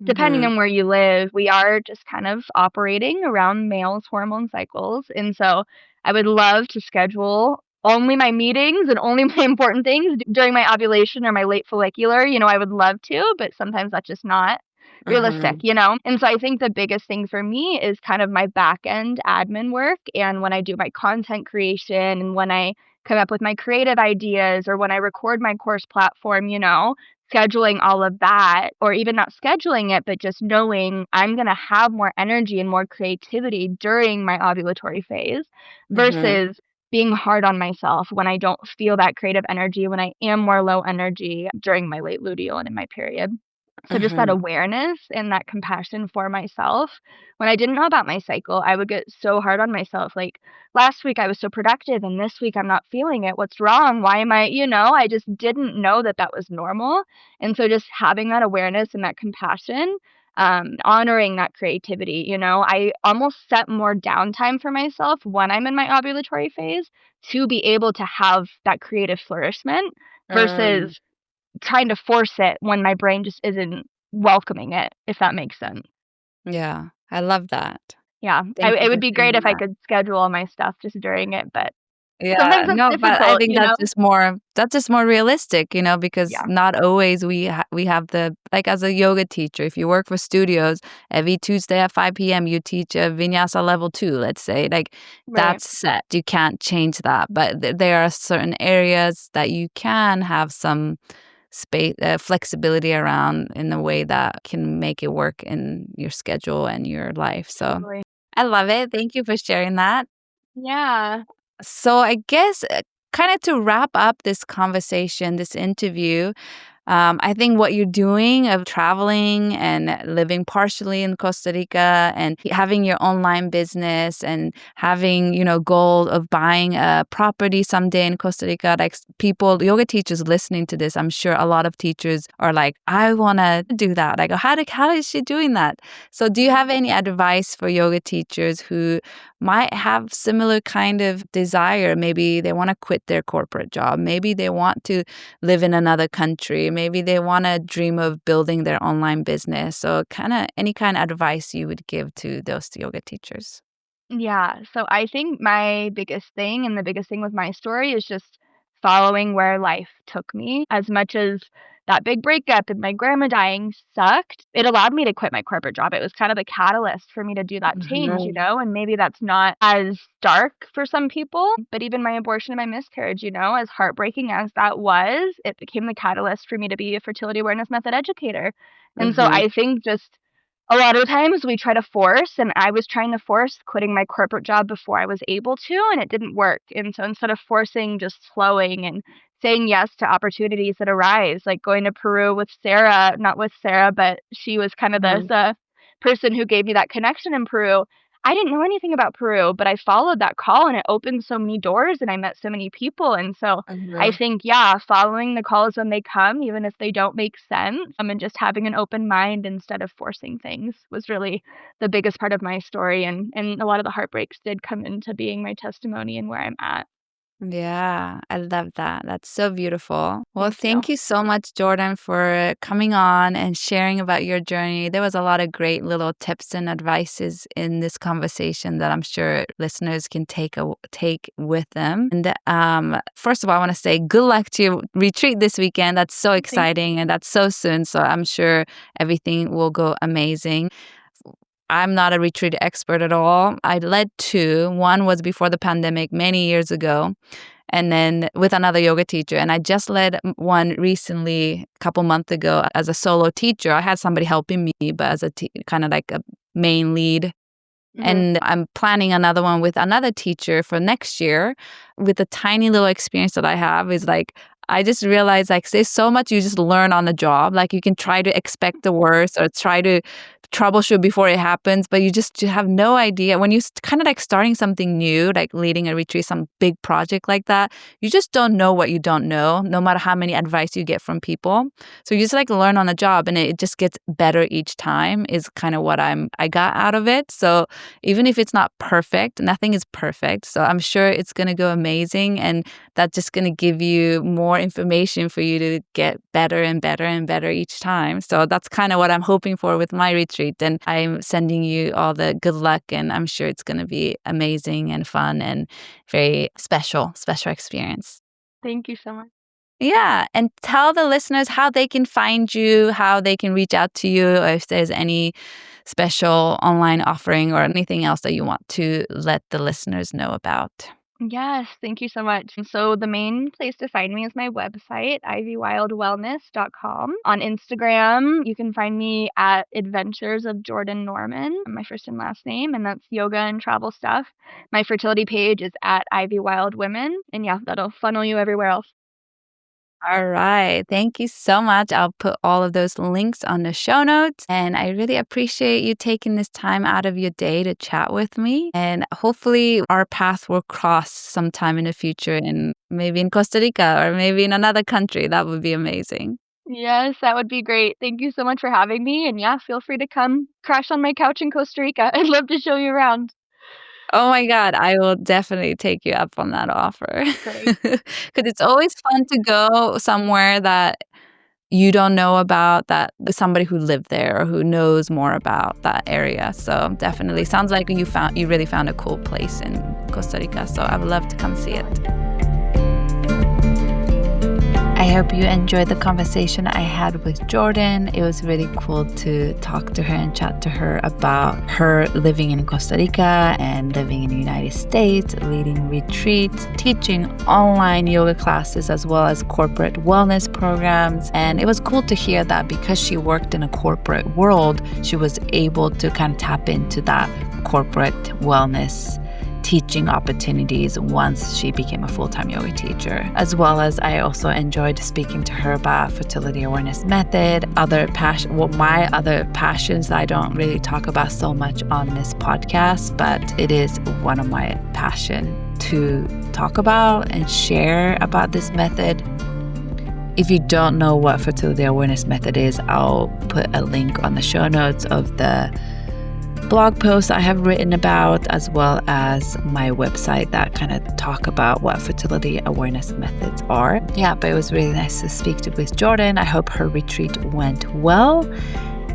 Depending Mhm. on where you live, we are just kind of operating around males' hormone cycles, and so I would love to schedule only my meetings and only my important things during my ovulation or my late follicular, I would love to, but sometimes that's just not realistic, Mhm. And so I think the biggest thing for me is kind of my back end admin work, and when I do my content creation and when I come up with my creative ideas, or when I record my course platform, scheduling all of that, or even not scheduling it, but just knowing I'm going to have more energy and more creativity during my ovulatory phase Mhm. versus being hard on myself when I don't feel that creative energy, when I am more low energy during my late luteal and in my period. So just that Mhm. awareness and that compassion for myself. When I didn't know about my cycle, I would get so hard on myself. Like last week I was so productive and this week I'm not feeling it. What's wrong? Why am I just didn't know that that was normal. And so just having that awareness and that compassion, honoring that creativity, I almost set more downtime for myself when I'm in my ovulatory phase to be able to have that creative flourishment Mm. versus trying to force it when my brain just isn't welcoming it, if that makes sense. Yeah, I love that. Yeah, Thank you it for would be great sharing if I that. could schedule all my stuff just during it, but Yeah, sometimes that's no, but I difficult, think you know? that's just more realistic, because Yeah, not always we have the like as a yoga teacher, if you work for studios, every Tuesday at 5 p.m. you teach a Vinyasa level 2, let's say, like right. that's set. You can't change that, but there are certain areas that you can have some space flexibility around in a way that can make it work in your schedule and your life. So Totally. I love it. Thank you for sharing that. Yeah. So I guess kind of to wrap up this conversation, this interview, I think what you're doing of traveling and living partially in Costa Rica and having your online business and having, goal of buying a property someday in Costa Rica, like people, yoga teachers listening to this, I'm sure a lot of teachers are like, I want to do that. Like, how is she doing that? So do you Mhm. have any advice for yoga teachers who might have similar kind of desire? Maybe they want to quit their corporate job. Maybe they want to live in another country. Maybe they want to dream of building their online business. So, any kind of advice you would give to those yoga teachers? Yeah, so I think my biggest thing and the biggest thing with my story is just following where life took me. As much as that big breakup and my grandma dying sucked, it allowed me to quit my corporate job. It was kind of the catalyst for me to do that change, Mhm. and maybe that's not as dark for some people, but even my abortion and my miscarriage, as heartbreaking as that was, it became the catalyst for me to be a fertility awareness method educator. And so Mhm. I think just a lot of times we try to force, and I was trying to force quitting my corporate job before I was able to, and it didn't work. And so instead of forcing, just flowing and saying yes to opportunities that arise, like going to Peru with Sarah, not with Sarah, but she was kind of Mhm. the person who gave me that connection in Peru. I didn't know anything about Peru, but I followed that call and it opened so many doors and I met so many people. And so I Mhm. think, yeah, following the calls when they come, even if they don't make sense, and just having an open mind instead of forcing things was really the biggest part of my story. And a lot of the heartbreaks did come into being my testimony and where I'm at. Yeah, I love that. That's so beautiful. Well, Thank you. thank you so much, Jordan, for coming on and sharing about your journey. There was a lot of great little tips and advices in this conversation that I'm sure listeners can take with them. And first of all, I want to say good luck to your retreat this weekend. That's so Thank you. exciting, and that's so soon. So I'm sure everything will go amazing. I'm not a retreat expert at all. I led two. One was before the pandemic many years ago, and then with another yoga teacher. And I just led one recently, a couple months ago, as a solo teacher. I had somebody helping me, but as a kind of like a main lead. Hmm. And I'm planning another one with another teacher for next year. With the tiny little experience that I have, is like I just realized like there's so much you just learn on the job. Like you can try to expect the worst or try to troubleshoot before it happens, but you have no idea when you kind of like starting something new, like leading a retreat, some big project like that. You just don't know what you don't know, no matter how many advice you get from people. So you just like learn on the job, and it just gets better each time. Is kind of what I got out of it. So even if it's not perfect, nothing is perfect. So I'm sure it's going to go amazing. And that's just going to give you more information for you to get better and better and better each time. So that's kind of what I'm hoping for with my retreat. And I'm sending you all the good luck. And I'm sure it's going to be amazing and fun and very special experience. Thank you so much. Yeah, and tell the listeners how they can find you, how they can reach out to you, or if there's any special online offering or anything else that you want to let the listeners know about. Yes, thank you so much. So the main place to find me is my website, ivywildwellness.com. On Instagram, you can find me at Adventures of Jordan Norman, my first and last name, and that's yoga and travel stuff. My fertility page is at Ivy Wild Women, and yeah, that'll funnel you everywhere else. All right. Thank you so much. I'll put all of those links on the show notes. And I really appreciate you taking this time out of your day to chat with me. And hopefully our paths will cross sometime in the future, in maybe in Costa Rica or maybe in another country. That would be amazing. Yes, that would be great. Thank you so much for having me. And yeah, feel free to come crash on my couch in Costa Rica. I'd love to show you around. Oh my God, I will definitely take you up on that offer. Great. Because it's always fun to go somewhere that you don't know about, that somebody who lived there or who knows more about that area. So definitely sounds like you really found a cool place in Costa Rica. So I would love to come see it. I hope you enjoyed the conversation I had with Jordan. It was really cool to talk to her and chat to her about her living in Costa Rica and living in the United States, leading retreats, teaching online yoga classes, as well as corporate wellness programs. And it was cool to hear that because she worked in a corporate world, she was able to kind of tap into that corporate wellness teaching opportunities once she became a full-time yoga teacher. As well as I also enjoyed speaking to her about fertility awareness method, my other passions that I don't really talk about so much on this podcast, but it is one of my passion to talk about and share about this method. If you don't know what fertility awareness method is, I'll put a link on the show notes of the blog posts I have written about, as well as my website that kind of talk about what fertility awareness methods are. Yeah, but it was really nice to speak with Jordan. I hope her retreat went well.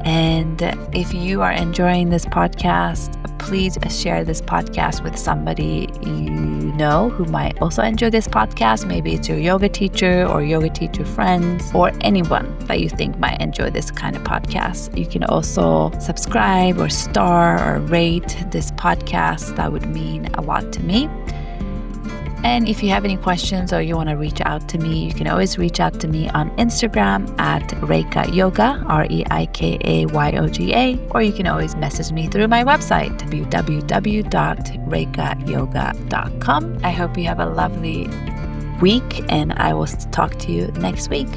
And if you are enjoying this podcast, please share this podcast with somebody you know who might also enjoy this podcast. Maybe it's your yoga teacher or yoga teacher friends or anyone that you think might enjoy this kind of podcast. You can also subscribe or star or rate this podcast. That would mean a lot to me. And if you have any questions or you want to reach out to me, you can always reach out to me on Instagram at Reika Yoga, REIKAYOGA, or you can always message me through my website, www.reikayoga.com. I hope you have a lovely week, and I will talk to you next week.